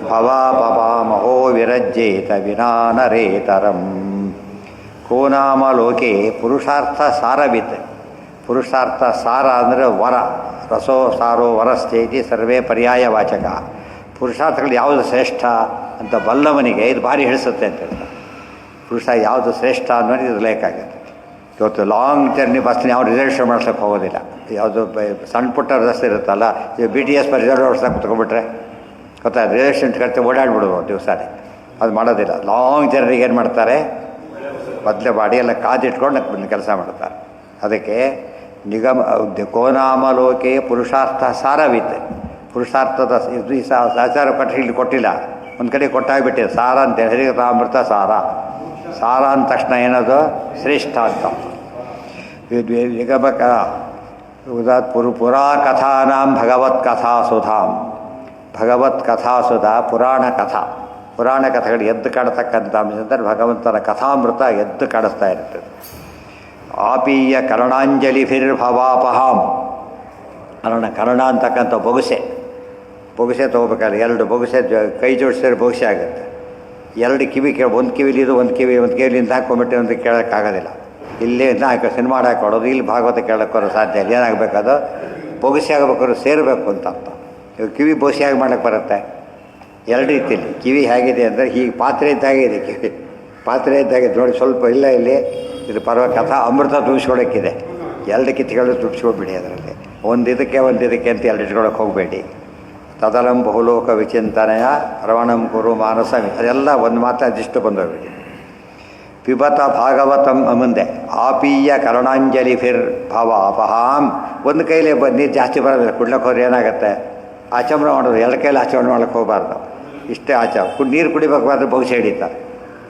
ಭವಾಪಹಾಮಹೋ ವಿರಜ್ಜೇತ ವಿನಾ ನರೇತರಂ. ಕೋ ನಾಮ ಲೋಕೆ ಪುರುಷಾರ್ಥ ಸಾರವಿತ್. ಪುರುಷಾರ್ಥ ಸಾರ ಅಂದರೆ ವರ. ರಸೋ ಸಾರೋ ವರಶ್ಚೇತಿ ಸರ್ವೇ ಪರ್ಯಾಯವಾಚಕ. ಪುರುಷಾರ್ಥಗಳು ಯಾವುದು ಶ್ರೇಷ್ಠ ಅಂತ ಬಲ್ಲವನಿಗೆ ಇದು ಭಾರಿ ಹಿಡಿಸುತ್ತೆ ಅಂತ ಹೇಳ್ತಾರೆ. ಪುರುಷ ಯಾವುದು ಶ್ರೇಷ್ಠ ಅನ್ನೋದು ಇದು ಲೇಕಾಗುತ್ತೆ. ಇವತ್ತು ಲಾಂಗ್ ಜರ್ನಿ ಬಸ್ನ ಯಾವ ರಿಸರ್ವೇಷನ್ ಮಾಡ್ಸೋಕ್ಕೆ ಹೋಗೋದಿಲ್ಲ. ಯಾವುದು ಸಣ್ಣ ಪುಟ್ಟ ರಸ್ತೆ ಇರುತ್ತಲ್ಲ, ಈಗ BTS ರಿಸರ್ವ್ ಓಡಿಸೋಕೆ ಕುತ್ಕೊಂಡ್ಬಿಟ್ರೆ ಗೊತ್ತಾಯ್ತು, ರಿಸರ್ವೇಷನ್ ಕಟ್ಟಿ ಓಡಾಡ್ಬಿಡ್ಬೋದು ದಿವಸನೇ. ಅದು ಮಾಡೋದಿಲ್ಲ. ಲಾಂಗ್ ಜರ್ನಿಗೆ ಏನು ಮಾಡ್ತಾರೆ, ಮೊದಲೇ ಬಾಡಿ ಎಲ್ಲ ಕಾದಿಟ್ಕೊಂಡು ಕೆಲಸ ಮಾಡ್ತಾರೆ. ಅದಕ್ಕೆ ನಿಗಮ ಕೋನಾಮ ಲೋಕೆ ಪುರುಷಾರ್ಥ ಸಾರವಿತ್. ಪುರುಷಾರ್ಥದ ಇದು ಆಚಾರ ಕಟ್ಟಿ ಇಲ್ಲಿ ಕೊಟ್ಟಿಲ್ಲ, ಒಂದು ಕಡೆ ಕೊಟ್ಟಾಗ್ಬಿಟ್ಟಿದೆ ಸಾರ ಅಂತೇಳಿ. ಹರಿಕಥಾಮೃತ ಸಾರ. ಸಾರ ಅಂದ ತಕ್ಷಣ ಏನದು ಶ್ರೇಷ್ಠ ಅಂತ. ನಿಗಮಕ ಪುರಾಕಥಾನಾಂ ಭಗವತ್ಕಥಾಸುಧಾಂ. ಭಗವತ್ಕಥಾಸುಧ ಪುರಾಣ ಕಥಾ. ಪುರಾಣ ಕಥೆಗಳು ಎದ್ದು ಕಾಡತಕ್ಕಂಥ ಅಂಶ ಅಂದರೆ ಭಗವಂತನ ಕಥಾಮೃತ ಎದ್ದು ಕಾಡಿಸ್ತಾ ಇರ್ತದೆ. ಆಪೀಯ ಕರ್ಣಾಂಜಲಿಭಿರ್ಭವಾಪಹಾಂ. ಕರ್ಣ ಅಂತಕ್ಕಂಥ ಬೊಗಸೆ ತೊಗೋಬೇಕಾದ್ರೆ 2 ಬೊಗಸೆ ಕೈ ಜೋಡಿಸಿದ್ರೆ ಬೊಗಸೆ ಆಗುತ್ತೆ. 2 ಕಿವಿ ಒಂದು ಕಿವಿಲಿದು ಒಂದು ಕಿವಿಲಿಂದ ಹಾಕೊಂಡ್ಬಿಟ್ಟು ಒಂದು ಕೇಳೋಕ್ಕಾಗೋದಿಲ್ಲ. ಇಲ್ಲೇ ಸಿನಿಮಾ ಹಾಕೊಡೋದು, ಇಲ್ಲಿ ಭಾಗವತ ಕೇಳೋಕ್ಕೋರು ಸಾಧ್ಯ ಇಲ್ಲ. ಏನಾಗಬೇಕದು ಬೊಗಸೆ ಆಗಬೇಕಾದ್ರು ಸೇರಬೇಕು ಅಂತ ಅರ್ಥ. ಇವಾಗ ಕಿವಿ ಬೊಗಸೆಯಾಗಿ ಮಾಡೋಕ್ಕೆ ಬರುತ್ತೆ 2 ರೀತಿಯಲ್ಲಿ. ಕಿವಿ ಹೇಗಿದೆ ಅಂದರೆ ಹೀಗೆ ಪಾತ್ರೆ ಇದ್ದಾಗೆ ಇದೆ ಕಿವಿ. ಪಾತ್ರೆ ಇದ್ದಾಗೆ ನೋಡಿ ಸ್ವಲ್ಪ ಇಲ್ಲ ಇಲ್ಲಿ ಇದು ಕಥಾ ಅಮೃತ ತುಂಬಿಸ್ಕೊಳಕ್ಕಿದೆ. 2 ಕಿತ್ಗಳು ತುಂಬಿಸ್ಕೊಳ್ಬೇಡಿ ಅದರಲ್ಲಿ. ಒಂದು ಇದಕ್ಕೆ ಅಂತ 2 ಇಟ್ಕೊಳಕ್ಕೆ ಹೋಗಬೇಡಿ. ತದಲಂ ಬಹುಲೋಕ ವಿಚಿಂತನೆಯ ರವಣಂ ಕುರು ಮಾನಸ. ಅದೆಲ್ಲ ಒಂದು ಮಾತು ಅದಿಷ್ಟು ಬಂದೋಗ್ಬಿಡಿ. ಪಿಬತ ಭಾಗವತಂ ಮುಂದೆ ಆಪೀಯ ಕರ್ಣಾಂಜಲಿಭಿರ್ ಭವಾಪಹಾಂ. ಒಂದು ಕೈಲೇ ನೀರು ಜಾಸ್ತಿ ಬರೋದಿಲ್ಲ, ಕುಡ್ಲಕ್ಕೆ ಹೋದ್ರೆ ಏನಾಗುತ್ತೆ, ಆಚಮನ ಮಾಡೋದು 2 ಕೈಲಿ ಆಚಮನ ಮಾಡೋಕ್ಕೆ ಹೋಗಬಾರ್ದು. ಇಷ್ಟೇ ನೀರು ಕುಡಿಬೇಕಾದ್ರೆ ಬೊಗಸೆ ಹಿಡಿತಾರೆ.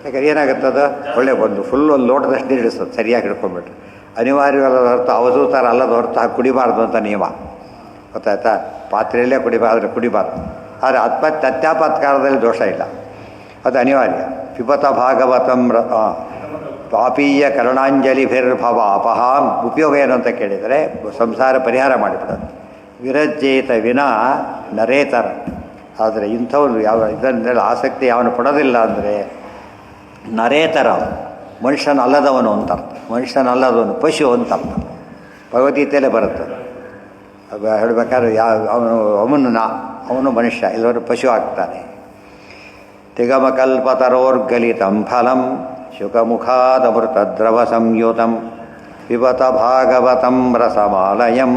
ಯಾಕಂದ್ರೆ ಏನಾಗುತ್ತೆ, ಅದು ಒಳ್ಳೆ ಫುಲ್ ಒಂದು ಲೋಟದಷ್ಟು ನೀರು ಹಿಡಿಸ್ತದೆ ಸರಿಯಾಗಿ ಹಿಡ್ಕೊಂಡ್ಬಿಟ್ರೆ. ಅನಿವಾರ್ಯವಲ್ಲದ ಹೊರತು ಅವಧೂತರ ಅಲ್ಲದ ಹೊರತು ಹಾಗೆ ಕುಡಿಬಾರ್ದು ಅಂತ ನಿಯಮ ಗೊತ್ತಾಯ್ತಾ. ಪಾತ್ರೆಯಲ್ಲೇ ಕುಡಿಬಾರ್ದು. ಆದರೆ ಅತ್ಯಾಪತ್ಕಾರದಲ್ಲಿ ದೋಷ ಇಲ್ಲ, ಅದು ಅನಿವಾರ್ಯ. ಪಿಬತ ಭಾಗವತಂ ಪಾಪೀಯ ಕರ್ಣಾಂಜಲಿಭಿರ್ಭವಾಪಹಾಂ. ಉಪಯೋಗ ಏನು ಅಂತ ಕೇಳಿದರೆ ಸಂಸಾರ ಪರಿಹಾರ ಮಾಡಿಬಿಡೋದು. ವಿರಜ್ಜೇತ ವಿನಾ ನರೇತರ. ಆದರೆ ಇಂಥವ್ರು ಇದನ್ನೆಲ್ಲ ಆಸಕ್ತಿ ಯಾವನು ಪಡೋದಿಲ್ಲ ಅಂದರೆ ನರೇತರ, ಮನುಷ್ಯನಲ್ಲದವನು ಅಂತ ಅರ್ಥ. ಮನುಷ್ಯನಲ್ಲದವನು ಪಶು ಅಂತ ಅರ್ಥ. ಭಗವದ್ಗೀತೆಯಲ್ಲೇ ಬರುತ್ತೆ ಹೇಳಬೇಕಾದ್ರೆ ಅವನು ಮನುಷ್ಯ, ಇಲ್ಲವರು ಪಶು ಆಗ್ತಾನೆ. ತಿಗಮಕಲ್ಪತರೋರ್ಗಲಿತಂ ಫಲಂ ಶುಕಮುಖಾದಮೃತದ್ರವ ಸಂಯುತಂ ಪಿಬತ ಭಾಗವತಂ ರಸಮಾಲಯಂ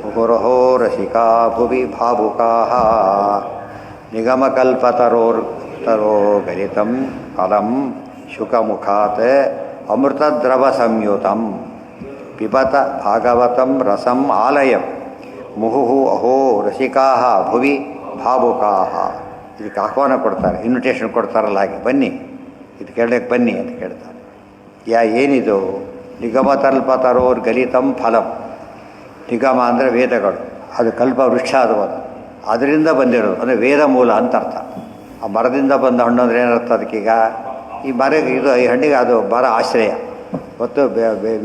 ಮುಹುರಹೋ ರಸಿಕಾ ಭುವಿ ಭಾವುಕಾಃ. ನಿಗಮಕಲ್ಪತರೋರ್ಗಲಿತಂ ಫಲಂ ಶುಕಮುಖಾತ್ ಅಮೃತದ್ರವ ಸಂಯುತಂ ಪಿಬತ ಭಾಗವತಂ ರಸಂ ಆಲಯಂ ಮುಹುಹು ಅಹೋ ರಸಿಕಾಃ ಭುವಿ ಭಾವುಕಾಃ. ಇದಕ್ಕೆ ಆಹ್ವಾನ ಕೊಡ್ತಾರೆ, ಇನ್ವಿಟೇಷನ್ ಕೊಡ್ತಾರಲ್ಲ ಹಾಗೆ, ಬನ್ನಿ ಇದು ಕೇಳಕ್ಕೆ ಬನ್ನಿ ಅಂತ ಕೇಳ್ತಾರೆ. ಏನಿದು? ನಿಗಮಕಲ್ಪತರೋರ್ಗಲಿತಂ ಫಲಂ. ನಿಗಮ ಅಂದರೆ ವೇದಗಳು, ಅದು ಕಲ್ಪ ವೃಕ್ಷ ಅದು, ಅದರಿಂದ ಬಂದಿರೋದು ಅಂದರೆ ವೇದ ಮೂಲ ಅಂತ ಅರ್ಥ. ಆ ಮರದಿಂದ ಬಂದ ಹಣ್ಣು ಅಂದರೆ ಏನರ್ಥ ಅದಕ್ಕೀಗ? ಈ ಮರ ಇದು ಈ ಹಣ್ಣಿಗೆ ಅದು ಮರ ಆಶ್ರಯ ಮತ್ತು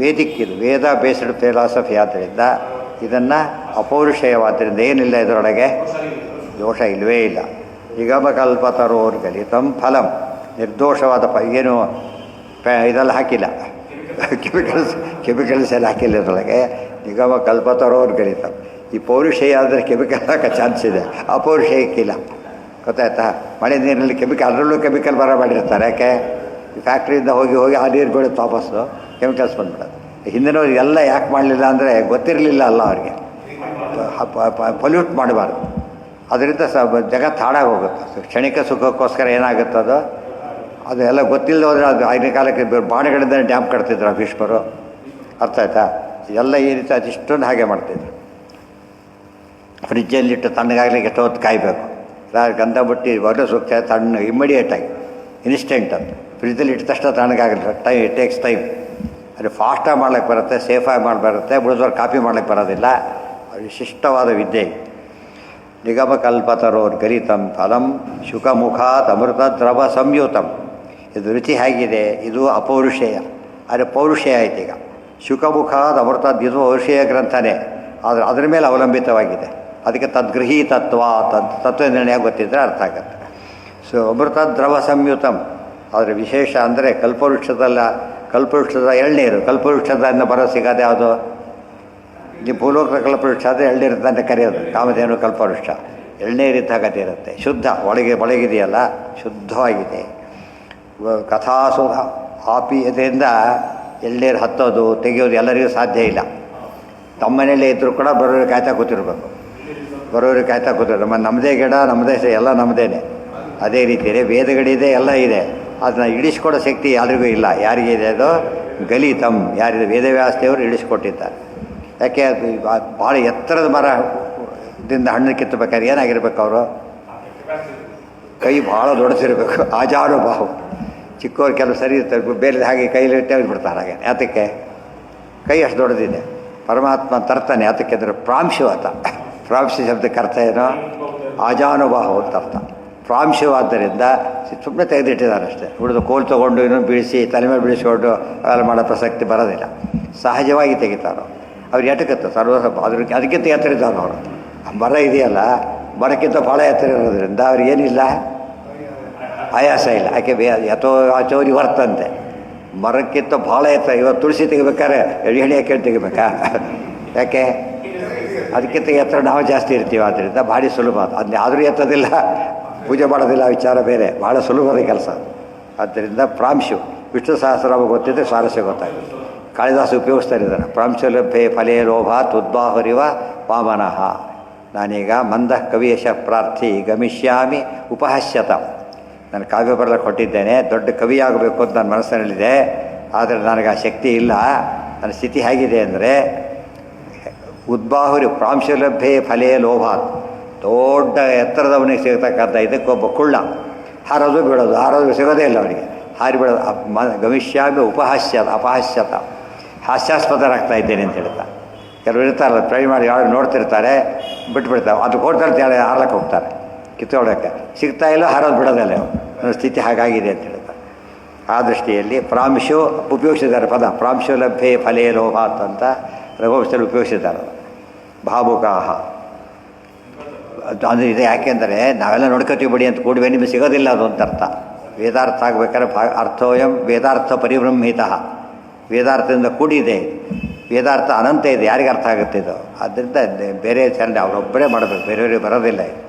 ವೇದಿಕ್, ಇದು ವೇದ ಬೇಸ್ಡ್ ಫಿಲಾಸಫಿ. ಆದ್ದರಿಂದ ಇದನ್ನು ಅಪೌರುಷೇಯವಾದ್ದರಿಂದ ಏನಿಲ್ಲ ಇದರೊಳಗೆ, ದೋಷ ಇಲ್ಲವೇ ಇಲ್ಲ. ನಿಗಮಕಲ್ಪತರೋರ್ಗಲಿತಂ ಫಲಂ, ನಿರ್ದೋಷವಾದ ಏನು ಇದೆಲ್ಲ ಹಾಕಿಲ್ಲ, ಕೆಮಿಕಲ್ಸ್ ಎಲ್ಲ ಹಾಕಿಲ್ಲ ಇದರೊಳಗೆ. ನಿಗಮಕಲ್ಪತರೋರ್ಗಲಿತಂ. ಈ ಪೌರುಷೇಯ ಆದರೆ ಕೆಮಿಕಲ್ ಹಾಕೋ ಚಾನ್ಸ್ ಇದೆ, ಅಪೌರುಷೇಯಕ್ಕಿಲ್ಲ. ಗೊತ್ತಾಯ್ತಾ? ಮಳೆ ನೀರಿನಲ್ಲಿ ಕೆಮಿಕಲ್, ಅದರಲ್ಲೂ ಕೆಮಿಕಲ್ ಮಾಡಿರ್ತಾರೆ. ಯಾಕೆ? ಈ ಫ್ಯಾಕ್ಟ್ರಿಯಿಂದ ಹೋಗಿ ಹೋಗಿ ಆ ನೀರು ಬೀಳುತ್ತೆ, ವಾಪಸ್ಸು ಕೆಮಿಕಲ್ಸ್ ಬಂದ್ಬಿಡೋದು. ಹಿಂದಿನವ್ರು ಎಲ್ಲ ಯಾಕೆ ಮಾಡಲಿಲ್ಲ ಅಂದರೆ ಗೊತ್ತಿರಲಿಲ್ಲ ಅಲ್ಲ ಅವ್ರಿಗೆ, ಪೊಲ್ಯೂಟ್ ಮಾಡಬಾರ್ದು. ಅದರಿಂದ ಜಗತ್ತು ಹಾಳಾಗಿ ಹೋಗುತ್ತೆ. ಕ್ಷಣಿಕ ಸುಖಕ್ಕೋಸ್ಕರ ಏನಾಗುತ್ತದೋ ಅದು ಎಲ್ಲ ಗೊತ್ತಿಲ್ಲದೆ ಹೋದರೆ ಅದು ಆಗಿನ ಕಾಲಕ್ಕೆ ಬಾಣಗಳಿಂದ ಡ್ಯಾಮ್ ಕಟ್ತಿದ್ರು ಭೀಷ್ಮರು. ಅರ್ಥ ಆಯ್ತಾ? ಎಲ್ಲ ಏನಿತ್ತು ಅದಿಷ್ಟೊಂದು ಹಾಗೆ ಮಾಡ್ತಿದ್ರು. ಫ್ರಿಜ್ಜಲ್ಲಿಟ್ಟು ತಣ್ಣಗಾಗಲಿಕ್ಕೆ ಎಷ್ಟೋ ಹೊತ್ತು ಕಾಯಬೇಕು. ಗಂಧ ಬಿಟ್ಟು ಒಳ್ಳೆ ಸೂಕ್ತ ತಣ್ಣ ಇಮ್ಮಿಡಿಯೇಟಾಗಿ ಇನ್ಸ್ಟೆಂಟ್ ಅಂತ. ಫ್ರಿಜ್ಜಲ್ಲಿ ಇಟ್ಟ ತಕ್ಷಣ ತಣ್ಣಗಾಗಲಿಲ್ಲ, ಇಟ್ ಟೇಕ್ಸ್ ಟೈಮ್. ಅದು ಫಾಸ್ಟಾಗಿ ಮಾಡ್ಲಿಕ್ಕೆ ಬರುತ್ತೆ, ಸೇಫಾಗಿ ಮಾಡಿ ಬರುತ್ತೆ, ಬಿಡಿದವ್ರು ಕಾಪಿ ಮಾಡ್ಲಿಕ್ಕೆ ಬರೋದಿಲ್ಲ. ವಿಶಿಷ್ಟವಾದ ವಿದ್ಯೆ. ನಿಗಮಕಲ್ಪತರೋರ್ಗಲಿತಂ ಫಲಂ ಶುಕಮುಖಾತ್ ಅಮೃತದ್ರವ ಸಂಯುತಂ. ಇದು ರುಚಿ ಹೇಗಿದೆ? ಇದು ಅಪೌರುಷೇಯ, ಆದರೆ ಪೌರುಷೇಯ ಆಯ್ತು ಈಗ. ಶುಕಮುಖಾತ್ ಅಮೃತದ್, ಇದು ಪೌರುಷೇಯ ಗ್ರಂಥನೇ, ಆದರೆ ಅದರ ಮೇಲೆ ಅವಲಂಬಿತವಾಗಿದೆ. ಅದಕ್ಕೆ ತದ್ಗೃಹೀತತ್ವ ತತ್ವ ನಿರ್ಣಯ ಗೊತ್ತಿದ್ದರೆ ಅರ್ಥ ಆಗುತ್ತೆ. ಸೊ ಅಮೃತದ್ರವ ಸಂಯುತಂ, ಅದರ ವಿಶೇಷ ಅಂದರೆ ಕಲ್ಪವೃಕ್ಷದ ಎಳ್ನೀರು. ಕಲ್ಪವೃಕ್ಷದಿಂದ ಬರೋ ಸಿಗೋದು ಯಾವುದು? ನೀವು ಭೂಲೋಕದ ಕಲ್ಪವೃಕ್ಷ ಆದರೆ ಎಳ್ನೀರು ಅಂತ ಕರೆಯೋದು. ಕಾಮಧೇನು ಕಲ್ಪವೃಕ್ಷ ಎಳ್ನೀರಿದ್ದಾಗತ್ತೆ ಇರುತ್ತೆ, ಶುದ್ಧ. ಒಳಗಿದೆಯಲ್ಲ ಶುದ್ಧವಾಗಿದೆ. ಕಥಾಸುಧ ಆಪಿ, ಇದರಿಂದ ಎಳ್ನೀರು ಹತ್ತೋದು ತೆಗೆಯೋದು ಎಲ್ಲರಿಗೂ ಸಾಧ್ಯ ಇಲ್ಲ. ತಮ್ಮನೇಲೇ ಇದ್ದರೂ ಕೂಡ ಬರೋರಿಗೆ ಕಾಯ್ತಾ ಕೂತಿರ್ಬೇಕು, ಬರೋರಿಗೆ ಕಾಯ್ತಾ ಕೂತಿರ್ಬೇಕು. ನಮ್ಮದೇ ಗಿಡ, ನಮ್ಮದೇ ಎಲ್ಲ ನಮ್ಮದೇನೆ. ಅದೇ ರೀತಿಯೇ ವೇದಗಳಿದೆ, ಎಲ್ಲ ಇದೆ. ಅದನ್ನ ಇಳಿಸ್ಕೊಡೋ ಶಕ್ತಿ ಯಾರಿಗೂ ಇಲ್ಲ. ಯಾರಿಗಿದೆ ಅದು? ಗಲಿತಂ. ಯಾರಿದೆ? ವೇದವ್ಯಾಸದೇವರು ಇಳಿಸ್ಕೊಟ್ಟಿದ್ದಾರೆ. ಯಾಕೆ? ಅದು ಭಾಳ ಎತ್ತರದ ಮರದಿಂದ ಹಣ್ಣು ಕಿತ್ತಬೇಕಾದ್ರೆ ಏನಾಗಿರ್ಬೇಕು? ಅವರು ಕೈ ಭಾಳ ದೊಡ್ಡದಿರಬೇಕು, ಆಜಾನುಭಾವ. ಚಿಕ್ಕವ್ರು ಕೆಲವು ಸರಿ ಇರ್ತಾರೆ, ಬೇರೆ ಹಾಗೆ ಕೈಲಿ ಬಿಡ್ತಾರೆ ಹಾಗೆ. ಯಾತಕ್ಕೆ? ಕೈ ಅಷ್ಟು ದೊಡ್ಡದಿದೆ. ಪರಮಾತ್ಮ ತರ್ತಾನೆ. ಯಾತಕ್ಕೆ ಅಂದರೆ ಪ್ರಾಂಶುವಾತ. ಪ್ರಾಂಶ ಶಬ್ದಕ್ಕೆ ಅರ್ಥ ಏನೋ? ಆಜಾನುಭಾವ ಅಂತ ಅರ್ಥ. ಪ್ರಾಂಶವಾದ್ದರಿಂದ ಸುಮ್ಮನೆ ತೆಗೆದಿಟ್ಟಿದ್ದಾರೆ ಅಷ್ಟೇ. ಉಳಿದು ಕೋಲು ತೊಗೊಂಡು ಇನ್ನೊಂದು ಬೀಳಿಸಿ ತಲೆ ಮೇಲೆ ಬೀಳಿಸ್ಕೊಂಡು ಅವೆಲ್ಲ ಮಾಡೋ ಪ್ರಸಕ್ತಿ ಬರೋದಿಲ್ಲ. ಸಹಜವಾಗಿ ತೆಗಿತಾರೋ ಅವ್ರು. ಎಟಕತ್ತೆ ಅದಕ್ಕಿಂತ ಎತ್ತರ ಇದ್ದಾವೆ ಅವರು. ಮರ ಇದೆಯಲ್ಲ, ಮರಕ್ಕಿಂತ ಭಾಳ ಎತ್ತರ ಇರೋದ್ರಿಂದ ಅವ್ರಿಗೇನಿಲ್ಲ, ಆಯಾಸ ಇಲ್ಲ. ಯಾಕೆ? ಯಥೋ ಆಚೋರಿ ವರ್ತಂತೆ. ಮರಕ್ಕಿಂತ ಭಾಳ ಎತ್ತರ. ಇವತ್ತು ತುಳಸಿ ತೆಗಿಬೇಕಾದ್ರೆ ಎಣ್ಣೆ ಹಾಕಿ ತೆಗಿಬೇಕಾ? ಯಾಕೆ? ಅದಕ್ಕಿಂತ ಎತ್ತರ ನಾವು ಜಾಸ್ತಿ ಇರ್ತೀವಿ. ಆದ್ದರಿಂದ ಭಾರಿ ಸುಲಭ. ಅದನ್ನ ಆದರೂ ಎತ್ತೋದಿಲ್ಲ, ಪೂಜೆ ಮಾಡೋದಿಲ್ಲ, ವಿಚಾರ ಬೇರೆ. ಭಾಳ ಸುಲಭದ ಕೆಲಸ. ಆದ್ದರಿಂದ ಪ್ರಾಂಶು ವಿಷ್ಣು ಸಹಸ್ರನಾಮ ಗೊತ್ತಿದ್ದರೆ ಸ್ವಾರಸ್ಯ ಗೊತ್ತಾಗುತ್ತೆ. ಕಾಳಿದಾಸ ಉಪಯೋಗಿಸ್ತಾ ಇದ್ದಾರೆ. ಪ್ರಾಂಶುಲಭ್ಯೆ ಫಲೇ ಲೋಭಾತ್ ಉದ್ಬಾಹುರಿವ ವಾಮನಃ. ನಾನೀಗ ಮಂದ ಕವಿಯಶ ಪ್ರಾರ್ಥಿ ಗಮಿಷ್ಯಾಮಿ ಉಪಹಾಸ್ಯತ. ನಾನು ಕಾವ್ಯ ಬರಲಿಕ್ಕೆ ಹೊಟ್ಟಿದ್ದೇನೆ, ದೊಡ್ಡ ಕವಿಯಾಗಬೇಕು ಅಂತ ನನ್ನ ಮನಸ್ಸಿನಲ್ಲಿದೆ. ಆದರೆ ನನಗೆ ಆ ಶಕ್ತಿ ಇಲ್ಲ. ನನ್ನ ಸ್ಥಿತಿ ಹೇಗಿದೆ ಅಂದರೆ ಉದ್ಬಾಹುರಿ ಪ್ರಾಂಶುಲಭ್ಯೆ ಫಲೇ ಲೋಭಾತ್. ದೊಡ್ಡ ಎತ್ತರದವನಿಗೆ ಸಿಗತಕ್ಕಂಥ ಇದಕ್ಕೊಬ್ಬ ಕುಳ್ಳ ಹಾರೋದು ಬೀಳೋದು, ಹಾರೋದು ಸಿಗೋದೇ ಇಲ್ಲ ಅವನಿಗೆ. ಹಾರಿ ಬೀಳೋದು. ಗಮಿಷ್ಯಾಮಿ ಅಪಹಾಸ್ಯತ. ಹಾಸ್ಯಾಸ್ಪದರಾಗ್ತಾ ಇದ್ದೇನೆ ಅಂತ ಹೇಳ್ತಾ. ಕೆಲವರು ಇರ್ತಾರಲ್ಲ, ಟ್ರೈ ಮಾಡಿ ಯಾರು ನೋಡ್ತಿರ್ತಾರೆ, ಬಿಟ್ಬಿಡ್ತಾರೆ. ಅದು ಕೊಡ್ತಾರೆ ಹೇಳಿ ಹಾರ್ಲಕ್ಕೆ ಹೋಗ್ತಾರೆ, ಕಿತ್ತೊಳಕ್ಕೆ ಸಿಗ್ತಾ ಇಲ್ಲ, ಹಾರೋದು ಬಿಡೋದಲ್ಲ. ನನ್ನ ಸ್ಥಿತಿ ಹಾಗಾಗಿದೆ ಅಂತ ಹೇಳ್ತಾರೆ. ಆ ದೃಷ್ಟಿಯಲ್ಲಿ ಪ್ರಾಂಶು ಉಪಯೋಗಿಸಿದ್ದಾರೆ ಪದ. ಪ್ರಾಂಶುಲಭ್ಯೆ ಫಲೇ ಲೋಭಾತ್ ಅಂತ ರಘುವಂಶದಲ್ಲಿ ಉಪಯೋಗಿಸಿದ್ದಾರೆ. ಭಾವುಕಾಹ ಅಂದರೆ ಇದೆ. ಯಾಕೆಂದರೆ ನಾವೆಲ್ಲ ನೋಡ್ಕೋತೀವಿ ಬಿಡಿ ಅಂತ ಕೂಡುವೆ, ನಿಮಗೆ ಸಿಗೋದಿಲ್ಲ ಅದು ಅಂತ ಅರ್ಥ. ವೇದಾರ್ಥ ಆಗಬೇಕಾದ್ರೆ ಅರ್ಥೋಯಂ ವೇದಾರ್ಥ ಪರಿಬ್ರಹ್ಮಿತ. ವೇದಾರ್ಥದಿಂದ ಕೂಡಿದೆ. ವೇದಾರ್ಥ ಅನಂತ ಇದೆ. ಯಾರಿಗೆ ಅರ್ಥ ಆಗುತ್ತೆ ಇದು? ಆದ್ದರಿಂದ ಬೇರೆ ಚಂದ ಅವರೊಬ್ಬರೇ ಮಾಡಬೇಕು, ಬೇರೆಯವರಿಗೆ ಬರೋದಿಲ್ಲ ಇದು.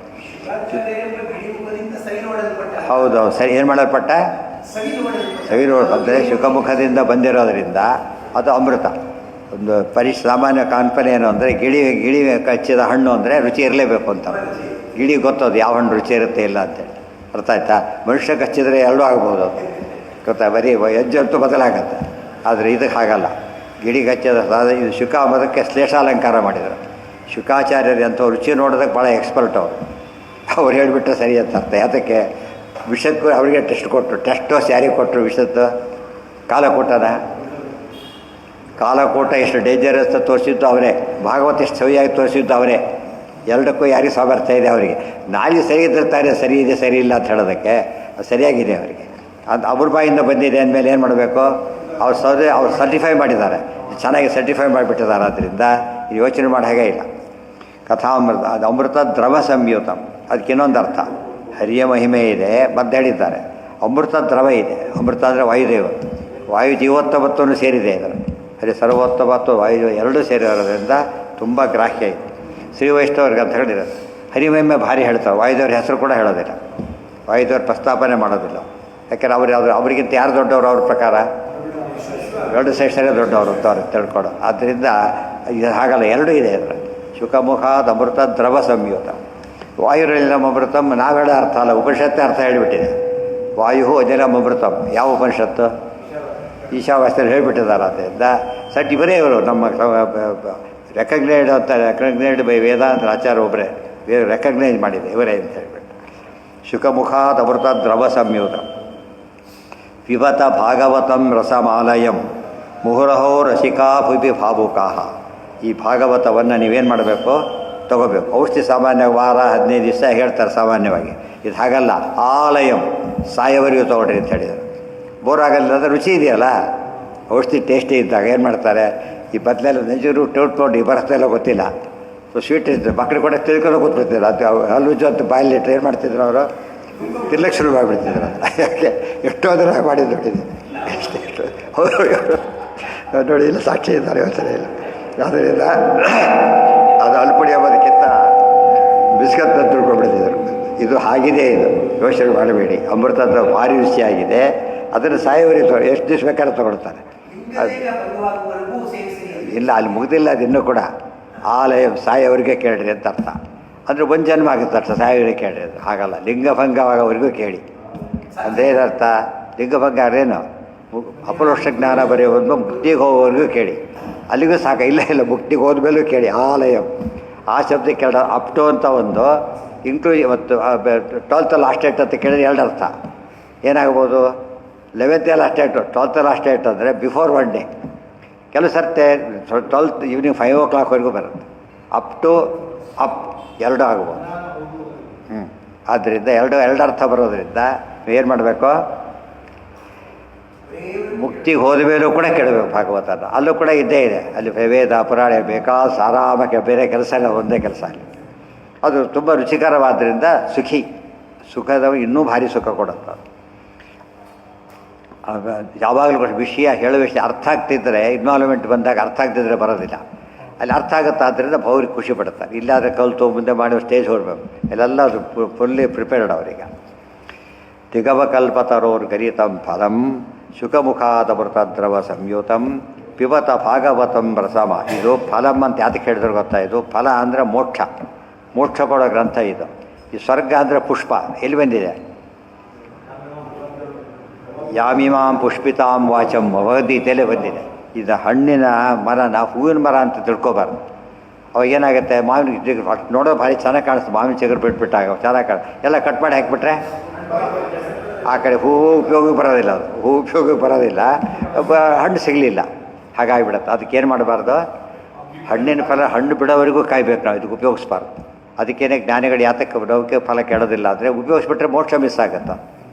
ಹೌದು ಸರಿ. ಏನು ಮಾಡಲ್ಪಟ್ಟ ಸವಿರು ಅಂದರೆ ಶುಕಮುಖದಿಂದ ಬಂದಿರೋದ್ರಿಂದ ಅದು ಅಮೃತ. ಒಂದು ಸಾಮಾನ್ಯ ಕಲ್ಪನೆ ಏನು ಅಂದರೆ ಗಿಳಿ ಕಚ್ಚಿದ ಹಣ್ಣು ಅಂದರೆ ರುಚಿ ಇರಲೇಬೇಕು ಅಂತ. ಗಿಳಿ ಗೊತ್ತದು ಯಾವ ಹಣ್ಣು ರುಚಿ ಇರುತ್ತೆ ಇಲ್ಲ ಅಂತೇಳಿ. ಅರ್ಥ ಆಯ್ತಾ? ಮನುಷ್ಯ ಕಚ್ಚಿದ್ರೆ ಎರಡೂ ಆಗ್ಬೋದು, ಗೊತ್ತಾ? ಬರೀ ಹೆಜ್ಜಂತೂ ಬದಲಾಗತ್ತೆ. ಆದರೆ ಇದಕ್ಕೆ ಹಾಗಲ್ಲ. ಗಿಳಿ ಕಚ್ಚಿದ ಇದು ಶುಕ ಅನ್ನೋದಕ್ಕೆ ಶ್ಲೇಷಾಲಂಕಾರ ಮಾಡಿದರು. ಶುಕಾಚಾರ್ಯರು ಅಂತ ರುಚಿ ನೋಡೋದಕ್ಕೆ ಭಾಳ ಎಕ್ಸ್ಪರ್ಟ್ ಅವರು. ಅವ್ರು ಹೇಳಿಬಿಟ್ರೆ ಸರಿ ಅಂತ ಅರ್ಥ. ಅದಕ್ಕೆ ವಿಷಕ್ಕೂ ಅವರಿಗೆ ಟೆಸ್ಟ್ ಕೊಟ್ಟರು. ಟೆಸ್ಟು ಯಾರಿಗೆ ಕೊಟ್ಟರು? ವಿಷದ್ದು ಕಾಲಕೂಟನ. ಕಾಲಕೂಟ ಎಷ್ಟು ಡೇಂಜರಸ್ ತೋರಿಸಿದ್ದು ಅವರೇ, ಭಾಗವತ ಎಷ್ಟು ಸವಿಯಾಗಿ ತೋರಿಸಿದ್ದು ಅವರೇ. ಎರಡಕ್ಕೂ ಯಾರಿಗೆ ಸಾಮರ್ಥ್ಯ ಇದೆ ಅವರಿಗೆ. ನಾಳೆ ಸರಿ ಇದ್ದಿರ್ತಾರೆ, ಸರಿ ಇದೆ ಸರಿ ಇಲ್ಲ ಅಂತ ಹೇಳೋದಕ್ಕೆ. ಅದು ಸರಿಯಾಗಿದೆ ಅವರಿಗೆ. ಅದು ಅವ್ರ ಬಾಯಿಂದ ಬಂದಿದೆ ಅಂದಮೇಲೆ ಏನು ಮಾಡಬೇಕು? ಅವ್ರು ಸರ್ಟಿಫೈ ಮಾಡಿದ್ದಾರೆ, ಚೆನ್ನಾಗಿ ಸರ್ಟಿಫೈ ಮಾಡಿಬಿಟ್ಟಿದ್ದಾರೆ. ಆದ್ದರಿಂದ ಯೋಚನೆ ಮಾಡೋ ಹಾಗೆ ಇಲ್ಲ. ಕಥಾಮೃತ ಅದು ಅಮೃತ ದ್ರವ ಸಂಯುತಂ. ಅದಕ್ಕೆ ಇನ್ನೊಂದು ಅರ್ಥ, ಹರಿಯ ಮಹಿಮೆ ಇದೆ ಮತ್ತೆ ಹೇಳಿದ್ದಾರೆ. ಅಮೃತ ದ್ರವ ಇದೆ. ಅಮೃತ ಅಂದರೆ ವಾಯುದೇವ, ವಾಯು ಜೀವೋತ್ತಮತ್ವವನ್ನು ಸೇರಿದೆ ಇದನ್ನು. ಹರಿ ಸರ್ವೋತ್ತಮತ್ವ ವಾಯು ಎರಡೂ ಸೇರಿರೋದ್ರಿಂದ ತುಂಬ ಗ್ರಾಹ್ಯ ಇದೆ. ಶ್ರೀ ವೈಷ್ಣವ್ರಿಗೆ ಅಂತ ಹೇಳಿರೋದು. ಹರಿಮಹಿಮೆ ಭಾರಿ ಹೇಳ್ತಾರೆ. ವಾಯುದೇವ್ರ ಹೆಸರು ಕೂಡ ಹೇಳೋದಿಲ್ಲ, ವಾಯುದೇವ್ರ ಪ್ರಸ್ತಾಪನೆ ಮಾಡೋದಿಲ್ಲ. ಯಾಕೆಂದ್ರೆ ಅವರಿಗಿಂತ ಯಾರು ದೊಡ್ಡವರು? ಅವ್ರ ಪ್ರಕಾರ ಎರಡು ಶ್ರೇಷ್ಠರೇ ದೊಡ್ಡವರು ಅಂತ ಅವ್ರಿಗೆ ತಿಳ್ಕೊಡು. ಆದ್ದರಿಂದ ಇದು ಹಾಗಲ್ಲ, ಎರಡೂ ಇದೆ ಅದರ. ಶುಕಮುಖಾದ ಅಮೃತ ದ್ರವ ಸಂಯುತ. ವಾಯುರಲಿನಂ ಅಮೃತಂ ನಾವು ಹೇಳೋ ಅರ್ಥ ಅಲ್ಲ, ಉಪನಿಷತ್ತೇ ಅರ್ಥ ಹೇಳಿಬಿಟ್ಟಿದೆ. ವಾಯು ಅಜಲಂ ಅಮೃತಂ. ಯಾವ ಉಪನಿಷತ್ತು? ಈಶಾವಾಸ್ಯದಲ್ಲಿ ಹೇಳಿಬಿಟ್ಟಿದ್ದಾರೆ. ಆದ್ದರಿಂದ ಸಟ್ ಇವರೇ ಇವರು ನಮ್ಮ ರೆಕಗ್ನೈಸ್ಡ್ ಬೈ ವೇದಾಂತ ಆಚಾರ್ಯ ಒಬ್ಬರೇ ರೆಕಗ್ನೈಸ್ ಮಾಡಿದೆ ಇವರೇ ಅಂತ ಹೇಳ್ಬಿಟ್ಟು. ಶುಕಮುಖಾದ ಅಮೃತ ದ್ರವ ಸಂಯುತ ಪಿಬತ ಭಾಗವತಂ ರಸಮಾಲಯಂ ಮುಹುರಹೋ ರಸಿಕಾ ಭುವಿ ಭಾವುಕಾಹ. ಈ ಭಾಗವತವನ್ನು ನೀವೇನು ಮಾಡಬೇಕು? ತಗೋಬೇಕು. ಔಷಧಿ ಸಾಮಾನ್ಯ ವಾರ 15 ದಿವಸ ಹೇಳ್ತಾರೆ ಸಾಮಾನ್ಯವಾಗಿ. ಇದು ಹಾಗಲ್ಲ. ಆಲಯಂ ಸಾಯವರಿಗೂ ತೊಗೊಳ್ರಿ ಅಂತ ಹೇಳಿದರು. ಬೋರ್ ಆಗಲ್ಲ, ಅಂದರೆ ರುಚಿ ಇದೆಯಲ್ಲ, ಔಷಧಿ ಟೇಸ್ಟಿ ಇದ್ದಾಗ ಏನು ಮಾಡ್ತಾರೆ? ಈ ಬದಲೆಲ್ಲ ನೆಜರು ಟೌಟ್ ನೋಡಿ ಬರತ್ತೆಲ್ಲ ಗೊತ್ತಿಲ್ಲ. ಸೊ ಸ್ವೀಟ್ ಇರ್ತದೆ, ಮಕ್ಕಳು ಕೂಡ ತಿಳ್ಕೊಂಡು ಕೂತ್ಬಿಡ್ತಿದ್ರು. ಅದು ಹಲ್ಲುಜ್ಜು ಅಂತ ಬಾಯಲ್ಲಿಟ್ಟರೆ ಏನು ಮಾಡ್ತಿದ್ರು ಅವರು? ತಿರ್ಲಕ್ಕೆ ಶುರು ಮಾಡಿಬಿಡ್ತಿದ್ರು. ಯಾಕೆ ಎಷ್ಟೋ ದಿನ ಮಾಡಿದ್ದು ನೋಡಿದೆ. ಎಷ್ಟು ನೋಡಿ, ಇಲ್ಲ ಸಾಕ್ಷಿ ಇದ್ದಾರೆ, ಯೋಚನೆ ಇಲ್ಲ. ಆದ್ದರಿಂದ ಅದು ಅಲ್ಪುಡಿ ಅಂಬೋದಕ್ಕಿಂತ ಬಿಸ್ಕತ್ನ ತಿಳ್ಕೊಂಡ್ಬಿಡ್ತಿದ್ರು. ಇದು ಹಾಗಿದೆ, ಇದು ಯೋಚನೆ ಮಾಡಬೇಡಿ. ಅಮೃತದ ಭಾರಿ ರುಚಿಯಾಗಿದೆ. ಅದನ್ನು ಸಾಯವರಿಗೆ ಎಷ್ಟು ದಿವಸ ಬೇಕಾದ್ರೆ ತೊಗೊಳ್ತಾರೆ. ಅದು ಇಲ್ಲ, ಅಲ್ಲಿ ಮುಗ್ದಿಲ್ಲ. ಅದು ಇನ್ನೂ ಕೂಡ ಆಲಯ ಸಾಯವರಿಗೆ ಕೇಳ್ರಿ ಅಂತ ಅರ್ಥ. ಅಂದರೆ ಒಂದು ಜನ್ಮ ಆಗುತ್ತೆ ಅರ್ಥ. ಸಾಯವರಿಗೆ ಕೇಳ್ರಿ ಅದು ಹಾಗಲ್ಲ. ಲಿಂಗಭಂಗವಾಗೋವರೆಗೂ ಕೇಳಿ ಅದೇನರ್ಥ? ಲಿಂಗಭಂಗ ಅದೇನು? ಅಪರೋಕ್ಷ ಜ್ಞಾನ ಬರೆಯುವುದು ಮುಕ್ತಿಗೆ ಹೋಗೋವರೆಗೂ ಕೇಳಿ. ಅಲ್ಲಿಗೂ ಸಾಕ. ಇಲ್ಲ ಮುಕ್ತಿಗೆ ಹೋದ್ಮೇಲೂ ಕೇಳಿ. ಆಲಯಂ ಆ ಶಬ್ದ ಕೇಳ ಅಪ್ಟು ಅಂತ ಒಂದು ಇನ್ಕ್ಲೂಸಿವ್. ಮತ್ತು 12th ಲಾಸ್ಟ್ ಡೇಟ್ ಅಂತ ಕೇಳಿದ್ರೆ ಎರಡು ಅರ್ಥ. ಏನಾಗ್ಬೋದು? 11th last date, 12th last date ಅಂದರೆ ಬಿಫೋರ್ 1 ಡೇ. ಕೆಲವು ಸರ್ತೆ 12th ಈವ್ನಿಂಗ್ 5 o'clockವರೆಗೂ ಬರುತ್ತೆ. ಅಪ್ ಟು ಅಪ್ ಎರಡು ಆಗ್ಬೋದು. ಆದ್ದರಿಂದ ಎರಡು ಅರ್ಥ ಬರೋದ್ರಿಂದ ಏನು ಮಾಡಬೇಕು? ಮುಕ್ತಿಗೆ ಹೋದ ಮೇಲೂ ಕೂಡ ಕೇಳಬೇಕು ಭಾಗವತನ. ಅಲ್ಲೂ ಕೂಡ ಇದ್ದೇ ಇದೆ. ಅಲ್ಲಿ ವೇದ ಪುರಾಣ ಬೇಕಾದ ಸಾರಾಮಕ್ಕೆ ಬೇರೆ ಕೆಲಸ ಇಲ್ಲ, ಒಂದೇ ಕೆಲಸ ಅಲ್ಲಿ. ಅದು ತುಂಬ ರುಚಿಕರವಾದ್ದರಿಂದ ಸುಖದ ಇನ್ನೂ ಭಾರಿ ಸುಖ ಕೊಡುತ್ತೆ. ಯಾವಾಗಲೂ ವಿಷಯ ಹೇಳೋ ವಿಷಯ ಅರ್ಥ ಆಗ್ತಿದ್ದರೆ, ಇನ್ವಾಲ್ವ್ಮೆಂಟ್ ಬಂದಾಗ ಅರ್ಥ ಆಗ್ತಿದ್ರೆ ಬರೋದಿಲ್ಲ. ಅಲ್ಲಿ ಅರ್ಥ ಆಗುತ್ತೆ. ಆದ್ದರಿಂದ ಅವ್ರಿಗೆ ಖುಷಿ ಪಡ್ತಾರೆ. ಇಲ್ಲಾದರೆ ಕಲಿತು ಮುಂದೆ ಮಾಡಿ ಸ್ಟೇಜ್ ಹೊರಬೇಕು. ಇಲ್ಲೆಲ್ಲ ಅದು ಫುಲ್ಲಿ ಪ್ರಿಪೇರ್ಡ್ ಅವರೀಗ. ದಿಗವಕಲ್ಪತರೋರ್ ಗರಿತಂ ಫಲಂ ಶುಕಮುಖಾದ ಮೃತ ದ್ರವ ಸಂಯುತಂ ಪಿಬತ ಭಾಗವತಂ ರಸಮ. ಇದು ಫಲಂ ಅಂತ ಯಾತಕ್ಕೆ ಹೇಳಿದ್ರೆ ಗೊತ್ತಾ? ಇದು ಫಲ ಅಂದರೆ ಮೋಕ್ಷ ಕೊಡೋ ಗ್ರಂಥ ಇದು. ಈ ಸ್ವರ್ಗ ಅಂದರೆ ಪುಷ್ಪ. ಎಲ್ಲಿ ಬಂದಿದೆ? ಯಾಮಿಮಾಂ ಪುಷ್ಪಿತಾಂ ವಾಚಂ ಭಗವದ್ಗೀತೆಯಲ್ಲೇ ಬಂದಿದೆ. ಇದು ಹಣ್ಣಿನ ಮರನ ಹೂವಿನ ಮರ ಅಂತ ತಿಳ್ಕೊಬಾರ್ದು. ಅವಾಗ ಏನಾಗುತ್ತೆ? ಮಾವಿನ ಚಿಗುರು ನೋಡೋ ಭಾರಿ ಚೆನ್ನಾಗಿ ಕಾಣಿಸ್ತು. ಮಾವಿನ ಚಿಗುರು ಬಿಟ್ಬಿಟ್ಟಾಗ ಚೆನ್ನಾಗಿ ಎಲ್ಲ ಕಟ್ ಮಾಡಿ ಹಾಕಿಬಿಟ್ರೆ ಆ ಕಡೆ ಹೂವು ಉಪಯೋಗಕ್ಕೆ ಬರೋದಿಲ್ಲ. ಅದು ಹೂವು ಉಪಯೋಗಕ್ಕೆ ಬರೋದಿಲ್ಲ, ಹಣ್ಣು ಸಿಗಲಿಲ್ಲ, ಹಾಗಾಗಿಬಿಡತ್ತೆ. ಅದಕ್ಕೇನು ಮಾಡಬಾರ್ದು? ಹಣ್ಣಿನ ಫಲ ಹಣ್ಣು ಬಿಡೋವರೆಗೂ ಕಾಯ್ಬೇಕು ನಾವು. ಇದಕ್ಕೆ ಉಪಯೋಗಿಸ್ಬಾರ್ದು. ಅದಕ್ಕೇನೆ ಜ್ಞಾನಿಗಳು ಯಾತಕ್ಕೆ ನೌಕೆ ಫಲ ಕೆಡೋದಿಲ್ಲ ಅಂದರೆ, ಉಪಯೋಗಿಸ್ಬಿಟ್ರೆ ಮೋಕ್ಷ ಮಿಸ್ ಆಗುತ್ತೆ.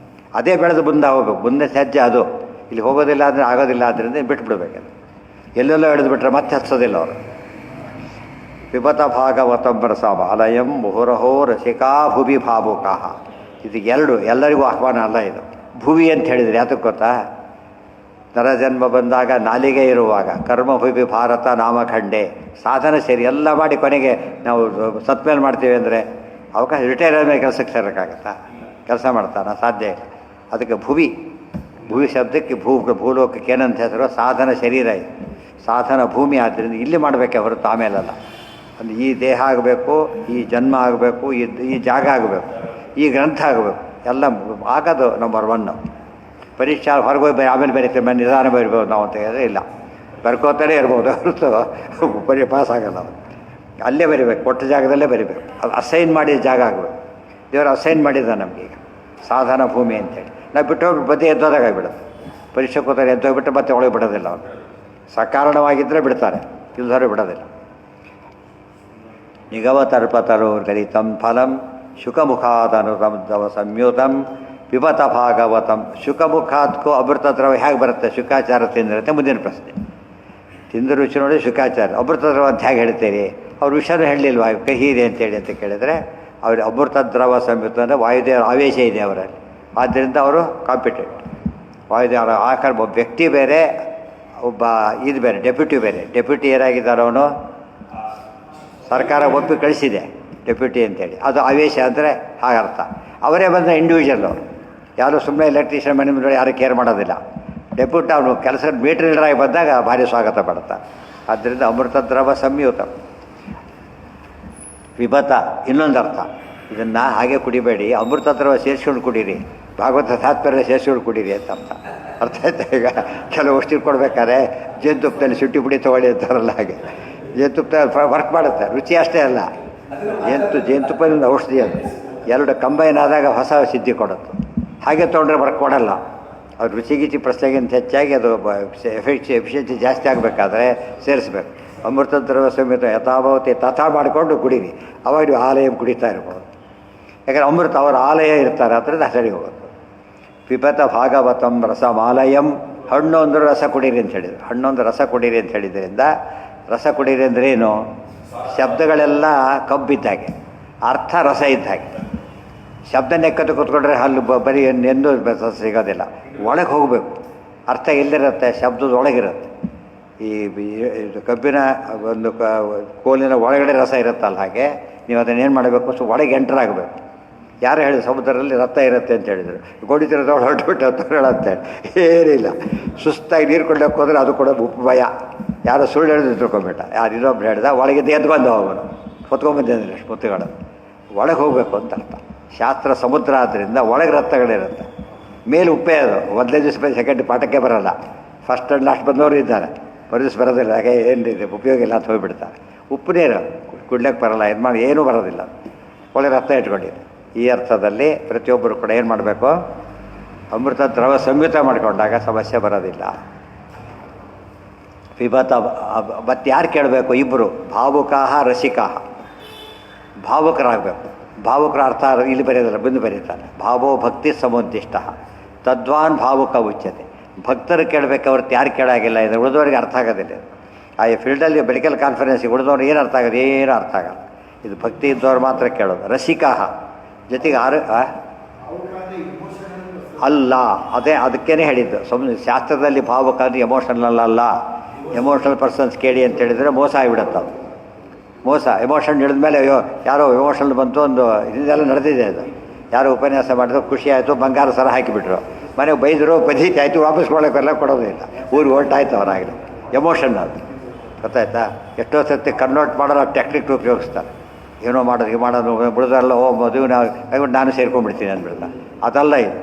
ಅದೇ ಬೆಳೆದು ಮುಂದೆ ಹೋಗ್ಬೇಕು. ಮುಂದೆ ಹೆಜ್ಜೆ ಅದು. ಇಲ್ಲಿ ಹೋಗೋದಿಲ್ಲ ಅಂದರೆ ಆಗೋದಿಲ್ಲ. ಆದ್ದರಿಂದ ಬಿಟ್ಬಿಡ್ಬೇಕು. ಎಲ್ಲೆಲ್ಲೋ ಹಿಡಿದುಬಿಟ್ರೆ ಮತ್ತೆ ಹಚ್ಚೋದಿಲ್ಲ ಅವರು. ಪಿಬತ ಭಾಗವತಂ ರಸಮ ಅಲಯಂ ಮುಹುರಹೋ ರಸಿಕಾ ಭುವಿ ಭಾವುಕಾಹ. ಇದು ಎಲ್ಲರಿಗೂ ಆಹ್ವಾನ ಅಲ್ಲ ಇದು. ಭುವಿ ಅಂತ ಹೇಳಿದರೆ ಯಾತಕ್ಕೆ ಗೊತ್ತಾ? ನರಜನ್ಮ ಬಂದಾಗ ನಾಲಿಗೆ ಇರುವಾಗ ಕರ್ಮಭುವಿ ಭಾರತ ನಾಮಖಂಡೆ ಸಾಧನ ಸೇರಿ ಎಲ್ಲ ಮಾಡಿ ಕೊನೆಗೆ ನಾವು ಸತ್ಮೇಲೆ ಮಾಡ್ತೀವಿ ಅಂದರೆ ಅವಕಾಶ ರಿಟೈರ್ ಆದಮೇಲೆ ಕೆಲಸಕ್ಕೆ ಸೇರೋಕ್ಕಾಗತ್ತಾ? ಕೆಲಸ ಮಾಡ್ತಾನೆ ಸಾಧ್ಯ ಇಲ್ಲ. ಅದಕ್ಕೆ ಭುವಿ ಶಬ್ದಕ್ಕೆ ಭೂಲೋಕಕ್ಕೆ ಏನಂತ ಹೆಸರು? ಸಾಧನ ಶರೀರ ಇದೆ, ಸಾಧನ ಭೂಮಿ. ಆದ್ದರಿಂದ ಇಲ್ಲಿ ಮಾಡಬೇಕೆ ಹೊರತು ಆಮೇಲಲ್ಲ. ಅಂದರೆ ಈ ದೇಹ ಆಗಬೇಕು, ಈ ಜನ್ಮ ಆಗಬೇಕು, ಈ ಜಾಗ ಆಗಬೇಕು, ಈ ಗ್ರಂಥ ಆಗಬೇಕು, ಎಲ್ಲ ಆಗೋದು ನಂಬರ್ 1. ಪರೀಕ್ಷೆ ಹೊರಗೆ ಹೋಗಿ ಆಮೇಲೆ ಬರೀತೀವಿ, ಮನೆ ನಿಧಾನ ಬರಿಬೋದು ನಾವು ಅಂತ ಹೇಳಿದ್ರೆ ಇಲ್ಲ, ಬರ್ಕೋತಾನೆ ಇರ್ಬೋದು ಹೊರತು ಪಾಸ್ ಆಗಲ್ಲ. ಅಲ್ಲೇ ಬರಿಬೇಕು, ಕೊಟ್ಟ ಜಾಗದಲ್ಲೇ ಬರಿಬೇಕು. ಅದು ಅಸೈನ್ ಮಾಡಿದ ಜಾಗ ಆಗಬೇಕು. ದೇವರು ಅಸೈನ್ ಮಾಡಿದ ನಮಗೀಗ ಸಾಧನ ಭೂಮಿ ಅಂತೇಳಿ. ನಾವು ಬಿಟ್ಟು ಹೋಗಿ ಬದಿ ಎದ್ದೋದಾಗ ಆಗಿಬಿಡೋದು. ಪರೀಕ್ಷೆ ಕೂತಾರೆ ಎದ್ದೋಗ್ಬಿಟ್ಟು ಮತ್ತೆ ಒಳಗೆ ಬಿಡೋದಿಲ್ಲ ಅವರು. ಸಕಾರಣವಾಗಿದ್ದರೆ ಬಿಡ್ತಾರೆ, ಇಲ್ದವರು ಬಿಡೋದಿಲ್ಲ. ನಿಗಮತರ್ಪತರು ಗಲಿತಂ ಫಲಂ ಶುಕಮುಖಾದನುತಂ ಸಂಯುತಂ ಪಿಬತ ಭಾಗವತಂ. ಶುಕಮುಖಾತ್ಕೋ ಅಮೃತ ದ್ರವ ಹೇಗೆ ಬರುತ್ತೆ? ಶುಕಾಚಾರ ತಿಂದಿರುತ್ತೆ. ಮುಂದಿನ ಪ್ರಶ್ನೆ, ತಿಂದು ರುಚಿ ನೋಡಿ ಶುಕಾಚಾರ. ಅಮೃತ ದ್ರವ ಅಂತ ಹೇಗೆ ಹೇಳ್ತೀರಿ? ಅವ್ರು ವಿಷಯನೂ ಹೇಳಲಿಲ್ವಾ ಕಹಿ ಇದೆ ಅಂತೇಳಿ ಅಂತ ಕೇಳಿದರೆ, ಅವ್ರು ಅಮೃತ ದ್ರವ ಸಂಯುಕ್ತ ಅಂದರೆ ವಾಯುದೇವರ ಆವೇಶ ಇದೆ ಅವರಲ್ಲಿ. ಆದ್ದರಿಂದ ಅವರು ಕಾಂಪಿಟೆಂಟ್. ವಾಯುದೇವರ ಆಕಾರ ಒಬ್ಬ ವ್ಯಕ್ತಿ ಬೇರೆ, ಒಬ್ಬ ಇದು ಬೇರೆ, ಡೆಪ್ಯೂಟಿ ಬೇರೆ. ಡೆಪ್ಯೂಟಿ ಏನಾಗಿದ್ದಾರೆ ಅವನು ಸರ್ಕಾರ ಒಪ್ಪಿ ಕಳಿಸಿದೆ ಡೆಪ್ಯೂಟಿ ಅಂತೇಳಿ, ಅದು ಆವೇಶ ಅಂದರೆ ಹಾಗರ್ಥ. ಅವರೇ ಬಂದ ಇಂಡಿವಿಜುವಲ್ ಅವರು, ಯಾರು ಸುಮ್ಮನೆ ಎಲೆಕ್ಟ್ರಿಷಿಯನ್ ಮನೆ ಮುಂದೆ ಯಾರು ಕೇರ್ ಮಾಡೋದಿಲ್ಲ. ಡೆಪ್ಯೂಟಿ ಅವನು ಕೆಲಸ ಮೀಟರ್ ಲೀಡರಾಗಿ ಬಂದಾಗ ಭಾರಿ ಸ್ವಾಗತ ಪಡ್ತಾರೆ. ಆದ್ದರಿಂದ ಅಮೃತ ದ್ರವ ಸಂಯುತ ವಿಭತ ಇನ್ನೊಂದು ಅರ್ಥ. ಇದನ್ನು ಹಾಗೆ ಕುಡಿಬೇಡಿ, ಅಮೃತ ದ್ರವ ಸೇರಿಸ್ಕೊಂಡು ಕುಡೀರಿ, ಭಾಗವತ ತಾತ್ಪರ್ಯ ಸೇರಿಸ್ಕೊಂಡು ಕುಡೀರಿ ಅಂತ ಅರ್ಥ ಆಯ್ತಾ? ಈಗ ಕೆಲವು ಔಷಧಿ ಕೊಡ್ಬೇಕಾದ್ರೆ ಜೇನುತುಪ್ಪದಲ್ಲಿ ಶುಂಠಿ ಪುಡಿ ತೊಗೊಳ್ಳಿ ಅಂತಾರಲ್ಲ, ಹಾಗೆ ಜೇನುತುಪ್ಪ ವರ್ಕ್ ಮಾಡುತ್ತೆ. ರುಚಿ ಅಷ್ಟೇ ಅಲ್ಲ, ಜೇನುತುಪ್ಪದಿಂದ ಔಷಧಿ ಅದು. ಎರಡು ಕಂಬೈನ್ ಆದಾಗ ಹೊಸ ಸಿದ್ಧಿ ಕೊಡುತ್ತೆ. ಹಾಗೆ ತೊಗೊಂಡ್ರೆ ವರ್ಕ್ ಕೊಡಲ್ಲ. ಅದು ರುಚಿಗಿಚಿ ಪ್ರಶ್ನೆಗಿಂತ ಹೆಚ್ಚಾಗಿ ಅದು ಎಫಿಷಿಯನ್ಸಿ ಜಾಸ್ತಿ ಆಗಬೇಕಾದ್ರೆ ಸೇರಿಸ್ಬೇಕು. ಅಮೃತ ದ್ರವ ಸಮೇತ ಯಥಾಭವತಿ ತಥಾ ಮಾಡಿಕೊಂಡು ಕುಡೀರಿ. ಅವಾಗ ನೀವು ಆಲಯ ಕುಡಿತಾ ಇರ್ಬೋದು. ಯಾಕಂದರೆ ಅಮೃತ ಅವರ ಆಲಯ ಇರ್ತಾರೆ, ಅದರಿಂದ ಸರಿ ಹೋಗುತ್ತೆ. ಪಿಬತ ಭಾಗವತಂ ರಸಮಾಲಯಂ. ಹಣ್ಣು ಅಂದ್ರೆ ರಸ ಕುಡೀರಿ ಅಂತ ಹೇಳಿದ್ರು. ಹಣ್ಣೊಂದು ರಸ ಕುಡೀರಿ ಅಂತ ಹೇಳಿದ್ರಿಂದ, ರಸ ಕುಡೀರಿ ಅಂದರೆ ಏನು? ಶಬ್ದಗಳೆಲ್ಲ ಕಬ್ಬಿದ್ದಾಗೆ, ಅರ್ಥ ರಸ ಇದ್ದ ಹಾಗೆ. ಶಬ್ದ ನೆಕ್ಕತ್ತು ಕೂತ್ಕೊಂಡ್ರೆ ಹಲ್ಲು ಬರೀ ಎಂದು ಸಿಗೋದಿಲ್ಲ. ಒಳಗೆ ಹೋಗಬೇಕು. ಅರ್ಥ ಎಲ್ಲಿರುತ್ತೆ? ಶಬ್ದದ ಒಳಗಿರುತ್ತೆ. ಈ ಕಬ್ಬಿನ ಒಂದು ಕೋಲಿನ ಒಳಗಡೆ ರಸ ಇರುತ್ತಲ್ಲ, ಹಾಗೆ ನೀವು ಅದನ್ನೇನು ಮಾಡಬೇಕು? ಒಳಗೆ ಎಂಟರ್ ಆಗಬೇಕು. ಯಾರು ಹೇಳಿದ್ರು ಸಮುದ್ರದಲ್ಲಿ ರಥ ಇರುತ್ತೆ ಅಂತ ಹೇಳಿದರು. ಗೋಡಿತಿರೋದೊಳಗೆ ಹೊರಟುಬಿಟ್ಟು ಅಂತ ಹೇಳುತ್ತೆ. ಏನಿಲ್ಲ, ಸುಸ್ತಾಗಿ ನೀರು ಕೊಳ್ಳೋಕೆ ಹೋದರೆ ಅದು ಕೂಡ ಉಪ್ಪು ಭಯ. ಯಾರೋ ಸುಳ್ಳು ಹೇಳಿದ್ರು ತಿಳ್ಕೊಂಬಿಟ್ಟ. ಯಾರು ಇನ್ನೊಬ್ರು ಹೇಳ್ದ, ಒಳಗಿದ್ದು ಎದ್ಕೊಂಡು ಹೋಗೋನು, ಹೊತ್ಕೊಂಬಂದಿದ್ರೆ ಮುತ್ತುಗಳು. ಒಳಗೆ ಹೋಗಬೇಕು ಅಂತ ಅರ್ಥ. ಶಾಸ್ತ್ರ ಸಮುದ್ರ ಆದ್ದರಿಂದ ಒಳಗೆ ರಥಗಳಿರುತ್ತೆ. ಮೇಲೆ ಉಪ್ಪೇ ಅದು. ಮೊದಲೇ ದಿವಸ ಸೆಕೆಂಡ್ ಪಾಠಕ್ಕೆ ಬರೋಲ್ಲ. ಫಸ್ಟ್ ಆ್ಯಂಡ್ ಲಾಸ್ಟ್ ಬಂದವರು ಇದ್ದಾರೆ, ದಿವಸ ಬರೋದಿಲ್ಲ. ಹಾಗೆ ಏನಿದೆ ಉಪಯೋಗ ಇಲ್ಲ ಅಂತ ಹೋಗಿಬಿಡ್ತಾರೆ. ಉಪ್ಪು ನೀರು ಕುಡ್ಲಿಕ್ಕೆ ಬರೋಲ್ಲ, ಇದು ಮಾಡಿ ಏನೂ ಬರೋದಿಲ್ಲ. ಒಳ್ಳೆ ರಥ ಇಟ್ಕೊಂಡಿದೆ. ಈ ಅರ್ಥದಲ್ಲಿ ಪ್ರತಿಯೊಬ್ಬರು ಕೂಡ ಏನು ಮಾಡಬೇಕು? ಅಮೃತ ದ್ರವ ಸಂಯುತ ಮಾಡಿಕೊಂಡಾಗ ಸಮಸ್ಯೆ ಬರೋದಿಲ್ಲ. ಪಿಬತ. ಮತ್ತು ಯಾರು ಕೇಳಬೇಕು? ಇಬ್ಬರು, ಭಾವುಕಾಹ ರಸಿಕಾಹ. ಭಾವುಕರಾಗಬೇಕು. ಭಾವುಕರ ಅರ್ಥ ಇಲ್ಲಿ ಬರೆಯೋದಿಲ್ಲ, ಬಂದು ಬರೀತಾರೆ. ಭಾವೋ ಭಕ್ತಿ ಸಮೋದಿಷ್ಟ ತದ್ವಾನ್ ಭಾವುಕ ಉಚ್ಯತೆ. ಭಕ್ತರು ಕೇಳಬೇಕು, ಅವ್ರದ್ದು ಯಾರು ಕೇಳಾಗಿಲ್ಲ. ಇದು ಉಳಿದವರಿಗೆ ಅರ್ಥ ಆಗೋದಿಲ್ಲ. ಆ ಫೀಲ್ಡಲ್ಲಿ ಮೆಡಿಕಲ್ ಕಾನ್ಫರೆನ್ಸಿಗೆ ಉಳಿದವ್ರು ಏನು ಅರ್ಥ ಆಗೋದು? ಏನೂ ಅರ್ಥ ಆಗಲ್ಲ. ಇದು ಭಕ್ತಿ ಇದ್ದವ್ರು ಮಾತ್ರ ಕೇಳೋದು. ರಸಿಕಾಹ ಜೊತೆಗೆ ಅಲ್ಲ, ಅದೇ ಅದಕ್ಕೇ ಹೇಳಿದ್ದು. ಶಾಸ್ತ್ರದಲ್ಲಿ ಭಾವುಕ ಅಂದರೆ ಎಮೋಷನಲ್ ಅಲ್ಲ. ಎಮೋಷನಲ್ ಪರ್ಸನ್ಸ್ ಕೇಳಿ ಅಂತ ಹೇಳಿದರೆ ಮೋಸ ಆಗಿಬಿಡುತ್ತೆ. ಅದು ಮೋಸ. ಎಮೋಷನ್ ಹಿಡಿದ ಮೇಲೆ ಅಯ್ಯೋ ಯಾರೋ ಎಮೋಷನಲ್ ಬಂತು, ಒಂದು ಇದೆಲ್ಲ ನಡೆದಿದೆ. ಅದು ಯಾರೋ ಉಪನ್ಯಾಸ ಮಾಡಿದ್ರು, ಖುಷಿ ಆಯಿತು, ಬಂಗಾರ ಸರ ಹಾಕಿಬಿಟ್ರು, ಮನೆಗೆ ಬೈದರು, ಬದೀತಿ ಆಯಿತು, ವಾಪಸ್ ಕೊಡೋಕ್ಕೆಲ್ಲ ಕೊಡೋದಿಲ್ಲ, ಊರಿಗೆ ಹೊರಟಾಯ್ತು ಅವರಾಗಲಿ. ಎಮೋಷನ್ ಅದು ಗೊತ್ತಾಯ್ತಾ? ಎಷ್ಟೋ ಸರ್ತಿ ಕನ್ವರ್ಟ್ ಮಾಡೋರು ಟೆಕ್ನಿಕ್ ಉಪಯೋಗಿಸ್ತಾರೆ. ಏನೋ ಮಾಡೋದು ಬಿಡೋದಲ್ಲ. ಮದುವೆ ನಾನು ಸೇರ್ಕೊಂಡ್ಬಿಡ್ತೀನಿ ಅಂದ್ಬಿಡ್ತಾ. ಅದಲ್ಲ ಇದು.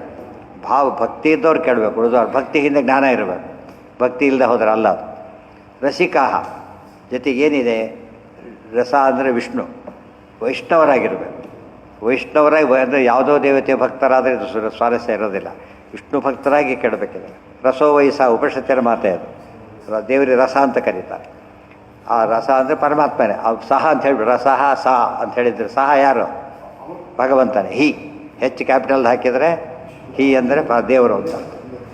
ಭಕ್ತಿ ಇದ್ದವ್ರು ಕೇಳಬೇಕು, ಉಳಿದವ್ರು ಭಕ್ತಿ ಹಿಂದೆ ಜ್ಞಾನ ಇರಬೇಕು. ಭಕ್ತಿ ಇಲ್ಲದೆ ಹೋದ್ರೆ ಅಲ್ಲ ಅದು. ರಸಿಕಾಹ ಜೊತೆಗೇನಿದೆ? ರಸ ಅಂದರೆ ವಿಷ್ಣು. ವೈಷ್ಣವರಾಗಿರಬೇಕು. ವೈಷ್ಣವರಾಗಿ ಅಂದರೆ ಯಾವುದೋ ದೇವತೆ ಭಕ್ತರಾದರೆ ಇದು ಸ್ವಾರಸ್ಯ ಇರೋದಿಲ್ಲ. ವಿಷ್ಣು ಭಕ್ತರಾಗಿ ಕೇಳಬೇಕಿದೆ. ರಸೋ ವೈಸ ಉಪನಿಷತ್ತಿನ ಮಾತೇ ಅದು. ದೇವರಿಗೆ ರಸ ಅಂತ ಕರೀತಾರೆ. ಆ ರಸ ಅಂದರೆ ಪರಮಾತ್ಮನೇ. ಸಹ ಅಂತ ಹೇಳಿಬಿಟ್ಟು ರಸಹ ಸಹ ಅಂತ ಹೇಳಿದರೆ, ಸಹ ಯಾರು? ಭಗವಂತನೇ. ಹಿ ಹೆಚ್ಚು ಕ್ಯಾಪಿಟಲ್ ಹಾಕಿದರೆ ಹಿ ಅಂದರೆ ದೇವರು ಅಂತ.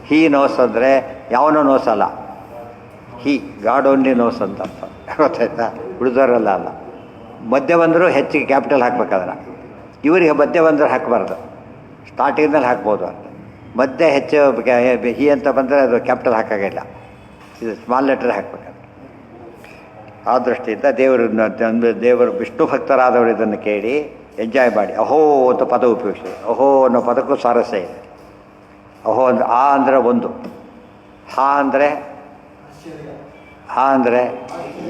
ಹಿ ನೋಸ್ ಅಂದರೆ ಯಾವನೋ ನೋಸಲ್ಲ. ಹಿ ಗಾಡ್ ಓನ್ಲಿ ನೋಸ್ ಅಂತ ಅರ್ಥ. ಗೊತ್ತಾಯ್ತಾ? ಉಳಿದವರಲ್ಲ ಅಲ್ಲ. ಮಧ್ಯ ಬಂದರೂ ಹೆಚ್ಚಿಗೆ ಕ್ಯಾಪಿಟಲ್ ಹಾಕ್ಬೇಕಾದ್ರೆ, ಇವರಿಗೆ ಮಧ್ಯ ಬಂದರೆ ಹಾಕಬಾರ್ದು, ಸ್ಟಾರ್ಟಿಂಗ್ನಲ್ಲಿ ಹಾಕ್ಬೋದು ಅಂತ. ಮಧ್ಯ ಹೆಚ್ಚು ಹಿ ಅಂತ ಬಂದರೆ ಅದು ಕ್ಯಾಪಿಟಲ್ ಹಾಕಾಗಿಲ್ಲ, ಇದು ಸ್ಮಾಲ್ ಲೆಟರ್ ಹಾಕ್ಬೇಕಾದ್ರೆ. ಆ ದೃಷ್ಟಿಯಿಂದ ದೇವರು ವಿಷ್ಣು ಭಕ್ತರಾದವರು ಇದನ್ನು ಕೇಳಿ ಎಂಜಾಯ್ ಮಾಡಿ. ಅಹೋ ಅಂತ ಪದ ಉಪಯೋಗಿಸಿ. ಅಹೋ ಅನ್ನೋ ಪದಕ್ಕೂ ಸ್ವಾರಸ್ಯ ಇದೆ. ಅಹೋ ಅಂದರೆ ಆ ಅಂದರೆ ಒಂದು, ಹಾ ಅಂದರೆ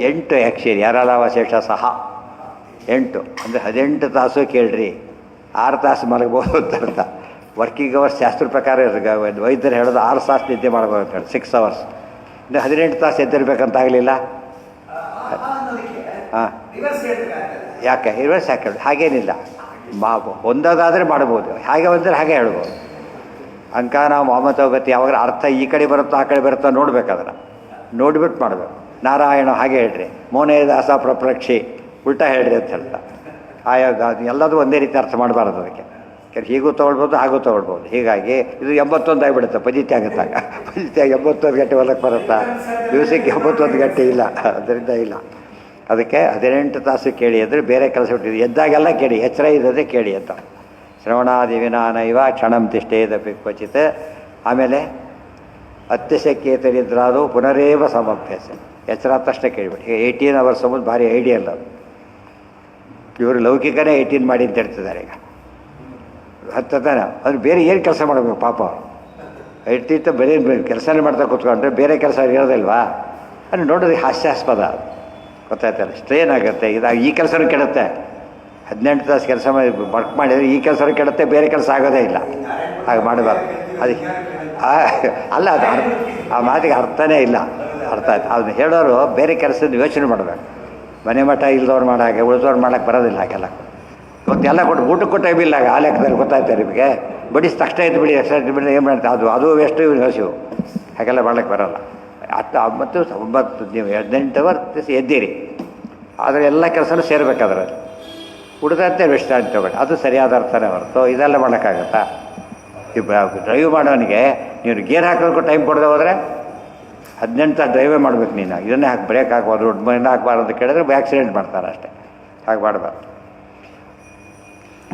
8 ಅಕ್ಷರಿ, ಯಾರಲಾವಶೇಷ ಸಹ 8 ಅಂದರೆ 18 ತಾಸು ಕೇಳ್ರಿ, 6 ತಾಸು ಮಲಗಬಹುದು ಅಂತ ಅರ್ಥ. ವರ್ಕಿಂಗ್ ಅವರ್ಸ್ ಶಾಸ್ತ್ರ ಪ್ರಕಾರ ವೈದ್ಯರು ಹೇಳೋದು 6 ತಾಸು ನಿದ್ದೆ ಮಾಡ್ಬೋದು ಅಂತ ಹೇಳಿ, 6 ಅವರ್ಸ್. ಇನ್ನು 18 ತಾಸು ಎದ್ದಿರ್ಬೇಕಂತ ಆಗಲಿಲ್ಲ. ಹಾಂ, ಯಾಕೆ ರಿವರ್ಸ್ ಯಾಕೆ ಹೇಳಿ? ಹಾಗೇನಿಲ್ಲ, ಒಂದಾದರೆ ಮಾಡ್ಬೋದು, ಹಾಗೆ ಒಂದರೆ ಹಾಗೆ ಹೇಳ್ಬೋದು. ಅಂಕಾನ ಮಮತೋಗತಿ ಯಾವಾಗ ಅರ್ಥ ಈ ಕಡೆ ಬರುತ್ತೋ ಆ ಕಡೆ ಬರುತ್ತೋ ನೋಡ್ಬೇಕಾದ್ರೆ ನೋಡಿಬಿಟ್ಟು ಮಾಡಬೇಕು. ನಾರಾಯಣ ಹಾಗೆ ಹೇಳ್ರಿ, ಮೋನೇ ದಾಸ ಪ್ರಪ್ರಕ್ಷಿ ಉಲ್ಟಾ ಹೇಳ್ರಿ ಅಂತ ಹೇಳ್ತಾ. ಎಲ್ಲದೂ ಒಂದೇ ರೀತಿ ಅರ್ಥ ಮಾಡಬಾರ್ದು. ಅದಕ್ಕೆ ಹೀಗೂ ತೊಗೊಳ್ಬೋದು, ಹಾಗೂ ತೊಗೊಳ್ಬೋದು. ಹೀಗಾಗಿ ಇದು 81 ಆಗಿಬಿಡುತ್ತೆ, ಪಜಿತಿ ಆಗುತ್ತಾಗ. ಪಜಿತಿ 81 ಗಂಟೆ ಹೊಲಕ್ಕೆ ಬರುತ್ತಾ? ದಿವಸಕ್ಕೆ 81 ಗಂಟೆ ಇಲ್ಲ, ಅದರಿಂದ ಇಲ್ಲ. ಅದಕ್ಕೆ 18 ತಾಸು ಕೇಳಿ ಅಂದರೆ ಬೇರೆ ಕೆಲಸ ಬಿಟ್ಟಿದೆ. ಎದ್ದಾಗೆಲ್ಲ ಕೇಳಿ, ಎಚ್ಚರ ಇದ್ದದೆ ಕೇಳಿ ಅಂತ. ಶ್ರವಣಾದಿವಿನಾನೈವ ಕ್ಷಣಂ ತಿಷ್ಟೇದಪಿ ಕ್ವಚಿತ್. ಆಮೇಲೆ ಅತ್ಯಶಕ್ಯೇತರಿದ್ರಾದು ಪುನರೇವ ಸಮಭ್ಯಾಸ. ಎಚ್ಚರ ತಕ್ಷಣ ಕೇಳಿಬಿಡಿ. 18 ಅವರ್ಸ್ ಅಂಬೋದು ಭಾರಿ ಐಡಿಯಲ್ ಅದು. ಇವರು ಲೌಕಿಕನೇ 18 ಮಾಡಿ ಅಂತ ಹೇಳ್ತಿದ್ದಾರೆ ಈಗ. ಹತ್ತಾನೆ ಅದು ಬೇರೆ ಏನು ಕೆಲಸ ಮಾಡಬೇಕು ಪಾಪ. 18 ಬೇರೆ ಕೆಲಸನೇ ಮಾಡ್ತಾ ಕೂತ್ಕೊಂಡ್ರೆ ಬೇರೆ ಕೆಲಸ ಇರೋದಿಲ್ವಾ? ಅದು ನೋಡೋದು ಹಾಸ್ಯಾಸ್ಪದ. ಗೊತ್ತಾಯ್ತಲ್ಲ, ಸ್ಟ್ರೇನ್ ಆಗುತ್ತೆ. ಈ ಕೆಲಸನೂ ಕೆಡುತ್ತೆ. 18 ತಾಸು ಕೆಲಸ ವರ್ಕ್ ಮಾಡಿದರೆ ಈ ಕೆಲಸನೂ ಕೆಡುತ್ತೆ, ಬೇರೆ ಕೆಲಸ ಆಗೋದೇ ಇಲ್ಲ. ಹಾಗೆ ಮಾಡಬಾರ್ದು. ಅದಕ್ಕೆ ಅಲ್ಲ, ಅದು ಆ ಮಾತಿಗೆ ಅರ್ಥನೇ ಇಲ್ಲ. ಅರ್ಥ ಆಯ್ತು. ಅದನ್ನ ಹೇಳೋರು ಬೇರೆ ಕೆಲಸದ ಯೋಚನೆ ಮಾಡಬೇಕು. ಮನೆ ಮಠ ಇಲ್ದವ್ರು ಮಾಡೋ ಹಾಗೆ ಉಳಿದವ್ರು ಮಾಡೋಕ್ಕೆ ಬರೋದಿಲ್ಲ. ಹಾಗೆಲ್ಲ ಇವತ್ತೆಲ್ಲ ಊಟಕ್ಕೂ ಟೈಮ್ ಇಲ್ಲ. ಆ ಲೆಕ್ಕದಲ್ಲಿ ಗೊತ್ತಾಯ್ತಾರೆ ನಿಮಗೆ. ಬಡಿಸಿ ತಕ್ಷಣ ಇದ್ದು ಬಿಡಿ, ಎಕ್ಸ್ಟ್ರಾ ಬಿಡಿ, ಏನು ಮಾಡ್ತಾರೆ ಅದು ವೇಸ್ಟು, ಇವ್ರು ಹಸಿವು. ಹಾಗೆಲ್ಲ ಮಾಡೋಕ್ಕೆ ಬರೋಲ್ಲ. 9 ನೀವು 18 ಅವರ್ ಎದ್ದೀರಿ, ಆದರೆ ಎಲ್ಲ ಕೆಲಸನೂ ಸೇರಬೇಕಾದ್ರಲ್ಲಿ ಉಳಿದಂತೆ ವಿಶ್ರಾಂತಿ ತಗೊಳ್ಳಿ. ಅದು ಸರಿಯಾದ ಅರ್ಥನೇ ಹೊರತು ಇದೆಲ್ಲ ಮಾಡೋಕ್ಕಾಗತ್ತಾ? ಡ್ರೈವ್ ಮಾಡೋನಿಗೆ ನೀನು ಗೇರ್ ಹಾಕೋದಕ್ಕೂ ಟೈಮ್ ಕೊಡದೆ ಹೋದರೆ 18 ತಾಸು ಡ್ರೈವೇ ಮಾಡ್ಬೇಕು. ನೀನು ಇದನ್ನೇ ಬ್ರೇಕ್ ಹಾಕ್ಬಾರ್ದು, ಮಣ್ಣು ಹಾಕ್ಬಾರ್ದು ಅಂತ ಕೇಳಿದ್ರೆ ಆಕ್ಸಿಡೆಂಟ್ ಮಾಡ್ತಾರೆ ಅಷ್ಟೇ. ಹಾಗೆ ಮಾಡಬಾರ್ದು.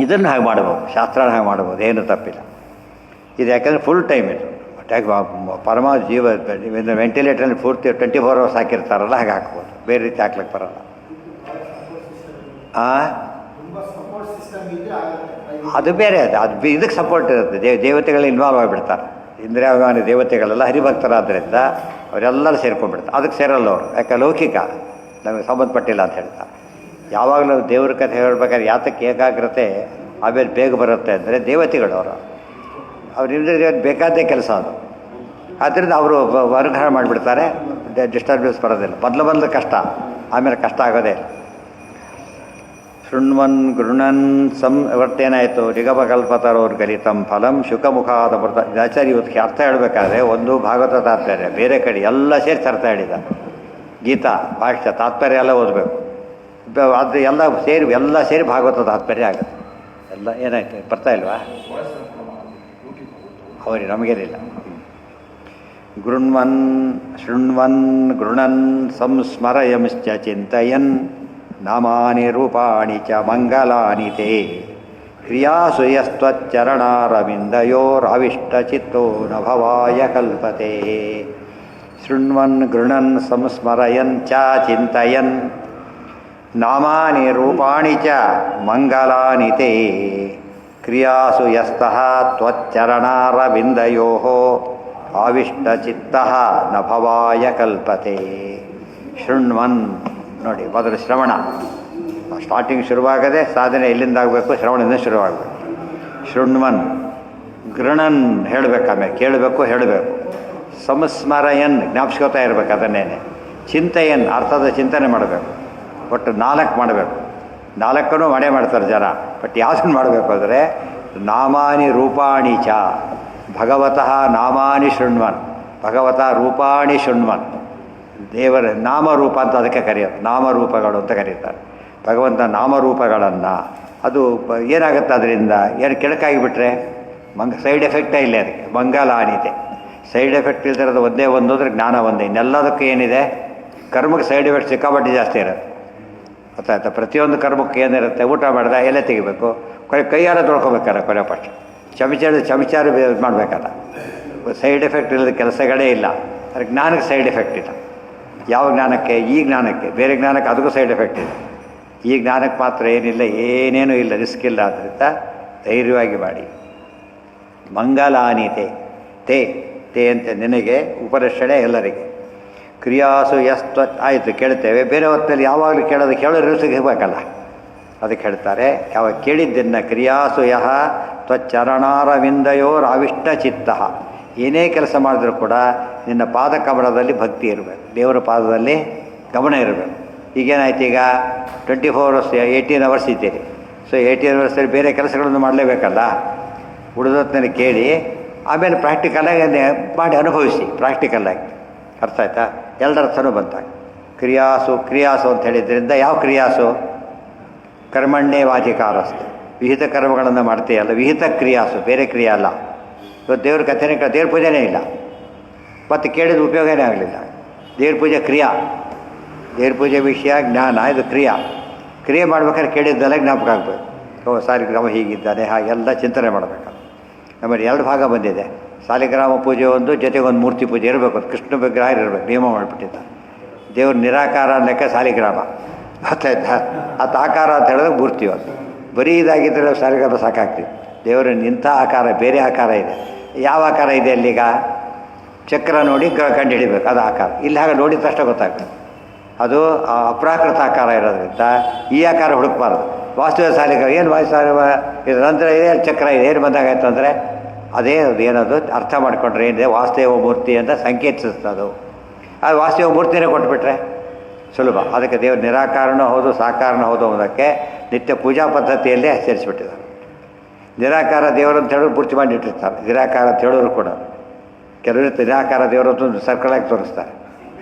ಇದನ್ನು ಹಾಗೆ ಮಾಡ್ಬೋದು, ಶಾಸ್ತ್ರನ ಹಾಗೆ ಮಾಡ್ಬೋದು, ಏನು ತಪ್ಪಿಲ್ಲ. ಇದು ಯಾಕೆಂದರೆ ಫುಲ್ ಟೈಮ್ ಇದು. ಪರಮ ಜೀವ ವೆಂಟಿಲೇಟರ್ನಲ್ಲಿ ಪೂರ್ತಿ 24 ಅವರ್ಸ್ ಹಾಕಿರ್ತಾರಲ್ಲ, ಹಾಗೆ ಹಾಕ್ಬೋದು. ಬೇರೆ ರೀತಿ ಹಾಕ್ಲಿಕ್ಕೆ ಬರೋಲ್ಲ. ಅದು ಬೇರೆ. ಅದು ಇದಕ್ಕೆ ಸಪೋರ್ಟ್ ಇರುತ್ತೆ. ದೇವತೆಗಳು ಇನ್ವಾಲ್ವ್ ಆಗಿಬಿಡ್ತಾರೆ. ಇಂದ್ರಿಯಾಭಿಮಾನಿ ದೇವತೆಗಳೆಲ್ಲ ಹರಿಭಕ್ತರಾದ್ದರಿಂದ ಅವರೆಲ್ಲರೂ ಸೇರ್ಕೊಂಡ್ಬಿಡ್ತಾರೆ. ಅದಕ್ಕೆ ಸೇರಲ್ಲ ಅವರು. ಯಾಕೆ ಲೌಕಿಕ ನಮಗೆ ಸಂಬಂಧಪಟ್ಟಿಲ್ಲ ಅಂತ ಹೇಳ್ತಾರೆ. ಯಾವಾಗಲೂ ದೇವ್ರ ಕಥೆ ಹೇಳ್ಬೇಕಾದ್ರೆ ಯಾತಕ್ಕೆ ಏಕಾಗ್ರತೆ ಆಮೇಲೆ ಬೇಗ ಬರುತ್ತೆ ಅಂದರೆ ದೇವತೆಗಳು ಅವ್ರು ಇಂದ್ರಿಯ ಬೇಕಾದೇ ಕೆಲಸ ಅದು. ಆದ್ದರಿಂದ ಅವರು ವರ್ಗಾವಣೆ ಮಾಡಿಬಿಡ್ತಾರೆ. ಡಿಸ್ಟರ್ಬೆನ್ಸ್ ಬರೋದಿಲ್ಲ. ಮೊದಲು ಕಷ್ಟ, ಆಮೇಲೆ ಕಷ್ಟ ಆಗೋದೇ ಇಲ್ಲ. ಶೃಣ್ವನ್ ಗೃಣನ್ ಒಟ್ಟೇನಾಯಿತು? ನಿಗಮಕಲ್ಪತರೋರ್ ಗಲಿತಂ ಫಲಂ ಶುಕಮುಖಾದ ಮೃತ. ಆಚಾರ್ಯ ಇವತ್ತಿಗೆ ಅರ್ಥ ಹೇಳಬೇಕಾದ್ರೆ ಒಂದು ಭಾಗವತ ತಾತ್ಪರ್ಯ, ಬೇರೆ ಕಡೆ ಎಲ್ಲ ಸೇರಿಸಿ ಅರ್ಥ ಹೇಳಿದ. ಗೀತಾ ಭಾಷ್ಯ ತಾತ್ಪರ್ಯ ಎಲ್ಲ ಓದಬೇಕು. ಅದು ಎಲ್ಲ ಸೇರಿ ಭಾಗವತ ತಾತ್ಪರ್ಯ ಆಗುತ್ತೆ. ಎಲ್ಲ ಏನಾಯ್ತು ಬರ್ತಾ ಇಲ್ವಾ? ಅವರಿಗೆ ನಮಗೇನಿಲ್ಲ. ಗೃಣ್ವನ್ ಶೃಣ್ವನ್ ಗೃಣನ್ ಸಂಸ್ಮರಯಂಶ್ಚ ಚಿಂತಯನ್ ನಾಮಾನಿ ರೂಪಾಣಿ ಚ ಮಂಗಲಾನಿ ತೇ ಕ್ರಿಯಾಸು ಯಸ್ತ್ವಚ್ಚರಣಾರವಿಂದಯೋರಾವಿಷ್ಟಚಿತ್ತೋ ನ ಭವಾಯ ಕಲ್ಪತೆ. ಶೃಣ್ವನ್ ಗೃಣನ್ ಸಂಸ್ಮರಯನ್ ಚ ಚಿಂತಯನ್ ನಾಮಾನಿ ರೂಪಾಣಿ ಚ ಮಂಗಲಾನಿ ತೇ ಕ್ರಿಯಾಸು ಯಸ್ತಃ ತ್ವಚ್ಚರಣಾರವಿಂದಯೋಃ ಆವಿಷ್ಟಚಿತ್ತಃ ನ ಭವಾಯ ಕಲ್ಪತೆ. ಶೃಣ್ವನ್ ನೋಡಿ, ಮೊದಲು ಶ್ರವಣ. ಸ್ಟಾರ್ಟಿಂಗ್ ಶುರುವಾಗದೆ ಸಾಧನೆ ಎಲ್ಲಿಂದ ಆಗಬೇಕು? ಶ್ರವಣದಿಂದ ಶುರುವಾಗಬೇಕು. ಶೃಣ್ವನ್ ಗೃಣನ್ ಹೇಳಬೇಕು, ಆಮೇಲೆ ಕೇಳಬೇಕು, ಹೇಳಬೇಕು. ಸಂಸ್ಮರಯನ್ ಜ್ಞಾಪಿಸ್ಕೋತಾ ಇರಬೇಕು ಅದನ್ನೇನೆ. ಚಿಂತೆಯನ್ ಅರ್ಥದ ಚಿಂತನೆ ಮಾಡಬೇಕು. ಒಟ್ಟು 4 ಮಾಡಬೇಕು. 4 ಮಾಡೇ ಮಾಡ್ತಾರೆ ಜನ. ಬಟ್ ಯಾವುದನ್ನು ಮಾಡಬೇಕು ಅಂದರೆ ನಾಮಾನಿ ರೂಪಾಣಿ ಚ ಭಗವತಃ ನಾಮಾನಿ ಶೃಣ್ವನ್, ಭಗವತಃ ರೂಪಾಣಿ ಶೃಣ್ವನ್. ದೇವರ ನಾಮರೂಪ ಅಂತ ಅದಕ್ಕೆ ಕರೆಯೋದು, ನಾಮರೂಪಗಳು ಅಂತ ಕರೀತಾರೆ. ಭಗವಂತ ನಾಮರೂಪಗಳನ್ನು ಅದು ಏನಾಗುತ್ತೆ ಅದರಿಂದ? ಏನು ಕೆಳಕಾಗಿಬಿಟ್ರೆ ಸೈಡ್ ಎಫೆಕ್ಟೇ ಇಲ್ಲ ಅದಕ್ಕೆ. ಮಂಗಲಾನಿದೆ. ಸೈಡ್ ಎಫೆಕ್ಟ್ ಇಲ್ದಿರೋದು ಒಂದೇ ಒಂದು ಅಂದರೆ ಜ್ಞಾನ ಒಂದೇ. ಇನ್ನೆಲ್ಲದಕ್ಕೂ ಏನಿದೆ? ಕರ್ಮಕ್ಕೆ ಸೈಡ್ ಎಫೆಕ್ಟ್ ಸಿಕ್ಕಾಪಟ್ಟೆ ಜಾಸ್ತಿ ಇರುತ್ತೆ. ಗೊತ್ತಾಯ್ತಾ? ಪ್ರತಿಯೊಂದು ಕರ್ಮಕ್ಕೆ ಏನಿರುತ್ತೆ? ಊಟ ಮಾಡಿದ ಎಲೆ ತೆಗಿಬೇಕು, ಕೈಯಾರ ತೊಳ್ಕೊಬೇಕಲ್ಲ, ಕೊನೆ ಪಕ್ಷ ಚಮಚಾರ ಮಾಡಬೇಕಲ್ಲ. ಸೈಡ್ ಎಫೆಕ್ಟ್ ಇಲ್ಲದ ಕೆಲಸಗಳೇ ಇಲ್ಲ. ಅದಕ್ಕೆ ಜ್ಞಾನಕ್ಕೆ ಸೈಡ್ ಎಫೆಕ್ಟ್ ಇಲ್ಲ. ಯಾವ ಜ್ಞಾನಕ್ಕೆ? ಈ ಜ್ಞಾನಕ್ಕೆ. ಬೇರೆ ಜ್ಞಾನಕ್ಕೆ ಅದಕ್ಕೂ ಸೈಡ್ ಎಫೆಕ್ಟ್ ಇದೆ. ಈ ಜ್ಞಾನಕ್ಕೆ ಮಾತ್ರ ಏನಿಲ್ಲ, ಏನೇನೂ ಇಲ್ಲ, ರಿಸ್ಕ್ ಇಲ್ಲ. ಆದ್ದರಿಂದ ಧೈರ್ಯವಾಗಿ ಮಾಡಿ. ಮಂಗಲಾನಿತೆ ತೇ ತೇ ಅಂತ ನಿನಗೆ ಉಪರಕ್ಷಣೆ ಎಲ್ಲರಿಗೆ. ಕ್ರಿಯಾಸು ಯಸ್ತ್ವ ಆಯಿತು ಕೇಳ್ತೇವೆ. ಬೇರೆ ಹೊತ್ತಲ್ಲಿ ಯಾವಾಗಲೂ ಕೇಳೋರು ಸಿಗಬೇಕಲ್ಲ, ಅದಕ್ಕೆ ಹೇಳ್ತಾರೆ. ಯಾವಾಗ ಕೇಳಿದ್ದನ್ನು ಕ್ರಿಯಾಸು ಯಹ ತ್ವಚ್ಚರಣಾರವಿಂದಯೋರಾವಿಷ್ಟ ಚಿತ್ತ. ಏನೇ ಕೆಲಸ ಮಾಡಿದ್ರೂ ಕೂಡ ನಿನ್ನ ಪಾದ ಕಮಲದಲ್ಲಿ ಭಕ್ತಿ ಇರಬೇಕು, ದೇವರ ಪಾದದಲ್ಲಿ ಗಮನ ಇರಬೇಕು. ಈಗೇನಾಯ್ತು, ಈಗ 24 hours 18 hours ಇದ್ದೀರಿ. ಸೊ 18 hours ಬೇರೆ ಕೆಲಸಗಳನ್ನು ಮಾಡಲೇಬೇಕಲ್ಲ. ಉಳಿದೊತ್ತಿನಲ್ಲಿ ಕೇಳಿ ಆಮೇಲೆ ಪ್ರಾಕ್ಟಿಕಲಾಗಿ ಮಾಡಿ ಅನುಭವಿಸಿ. ಪ್ರಾಕ್ಟಿಕಲ್ಲಾಗಿ ಅರ್ಥ ಆಯ್ತಾ? ಎಲ್ಲರ ಅರ್ಥನೂ ಬಂತಾಗ. ಕ್ರಿಯಾಸು ಅಂತ ಹೇಳಿದ್ರಿಂದ ಯಾವ ಕ್ರಿಯಾಸು? ಕರ್ಮಣ್ಣೇ ವಾಚಿಕಾರಸ್ತು. ವಿಹಿತ ಕರ್ಮಗಳನ್ನು ಮಾಡ್ತೀಯಲ್ಲ, ವಿಹಿತ ಕ್ರಿಯಾಸು, ಬೇರೆ ಕ್ರಿಯೆ ಅಲ್ಲ. ಇವತ್ತು ದೇವ್ರ ಕಥೆನೇ ದೇವ್ರ ಪೂಜೆನೇ ಇಲ್ಲ, ಮತ್ತು ಕೇಳಿದ ಉಪಯೋಗನೇ ಆಗಲಿಲ್ಲ. ದೇವ್ರ ಪೂಜೆ ಕ್ರಿಯಾ, ದೇವ್ರ ಪೂಜೆ ವಿಷಯ ಜ್ಞಾನ, ಇದು ಕ್ರಿಯೆ ಮಾಡ್ಬೇಕಾದ್ರೆ ಕೇಳಿದ್ದೆಲ್ಲ ಜ್ಞಾಪಕ ಆಗಬೇಕು. ಸಾಲಿಗ್ರಾಮ ಹೀಗಿದ್ದಾನೆ ಹಾಗೆಲ್ಲ ಚಿಂತನೆ ಮಾಡಬೇಕು. ನಮ್ಮಲ್ಲಿ 2 ಭಾಗ ಬಂದಿದೆ. ಸಾಲಿಗ್ರಾಮ ಪೂಜೆ ಒಂದು, ಜೊತೆಗೊಂದು ಮೂರ್ತಿ ಪೂಜೆ ಇರಬೇಕು. ಅದು ಕೃಷ್ಣ ವಿಗ್ರಹ ಇರಬೇಕು, ನಿಯಮ ಮಾಡಿಬಿಟ್ಟಿದ್ದ. ದೇವ್ರ ನಿರಾಕಾರ ಲೆಕ್ಕ ಸಾಲಿಗ್ರಾಮ, ಗೊತ್ತಾಯ್ತಾ? ಅದು ಆಕಾರ ಅಂತ ಹೇಳಿದ್ರೆ ಮೂರ್ತಿ. ಅದು ಬರೀ ಇದಾಗಿದ್ದರೆ ಸಾಲಿಗ್ರಾಮ ಸಾಕಾಗ್ತೀವಿ. ದೇವರ ಇಂಥ ಆಕಾರ, ಬೇರೆ ಆಕಾರ ಇದೆ. ಯಾವ ಆಕಾರ ಇದೆ ಅಲ್ಲೀಗ? ಚಕ್ರ ನೋಡಿ ಕಂಡು ಹಿಡಿಬೇಕು, ಅದು ಆಕಾರ. ಇಲ್ಲಿ ಹಾಗೆ ನೋಡಿದ ತಕ್ಷಣ ಗೊತ್ತಾಗ್ತದೆ. ಅದು ಅಪ್ರಾಕೃತ ಆಕಾರ ಇರೋದ್ರಿಂದ ಈ ಆಕಾರ ಹುಡುಕಬಾರ್ದು. ವಾಸ್ತವ ಸಾಲಿಗ್ರಾಮ ಏನು ಇದು ನಂತರ ಇದೆ, ಚಕ್ರ ಇದೆ, ಏನು ಬಂದಾಗಾಯ್ತು ಅಂದರೆ ಅದೇ ಅದು ಏನದು ಅರ್ಥ ಮಾಡಿಕೊಂಡ್ರೆ ಏನಿದೆ ವಾಸ್ತವ ಮೂರ್ತಿ ಅಂತ ಸಂಕೇತಿಸ್ತದು. ಅದು ವಾಸ್ತವ ಮೂರ್ತಿನೇ ಕೊಟ್ಬಿಟ್ರೆ ಸುಲಭ. ಅದಕ್ಕೆ ದೇವರು ನಿರಾಕಾರನೂ ಹೌದು, ಸಾಕಾರನೂ ಹೌದು ಅನ್ನೋದಕ್ಕೆ ನಿತ್ಯ ಪೂಜಾ ಪದ್ಧತಿಯಲ್ಲೇ ಸೇರಿಸಿಬಿಟ್ಟಿದ್ದಾರೆ. ನಿರಾಕಾರ ದೇವರು ಅಂತ ಹೇಳೋರು ಪೂರ್ತಿ ಮಾಡಿಟ್ಟಿರ್ತಾರೆ. ನಿರಾಕಾರ ಅಂತ ಹೇಳೋರು ಕೂಡ ಕೆಲವರು ನಿರಾಕಾರ ದೇವರು ಅಂತ ಸರ್ಕಲಾಗಿ ತೋರಿಸ್ತಾರೆ.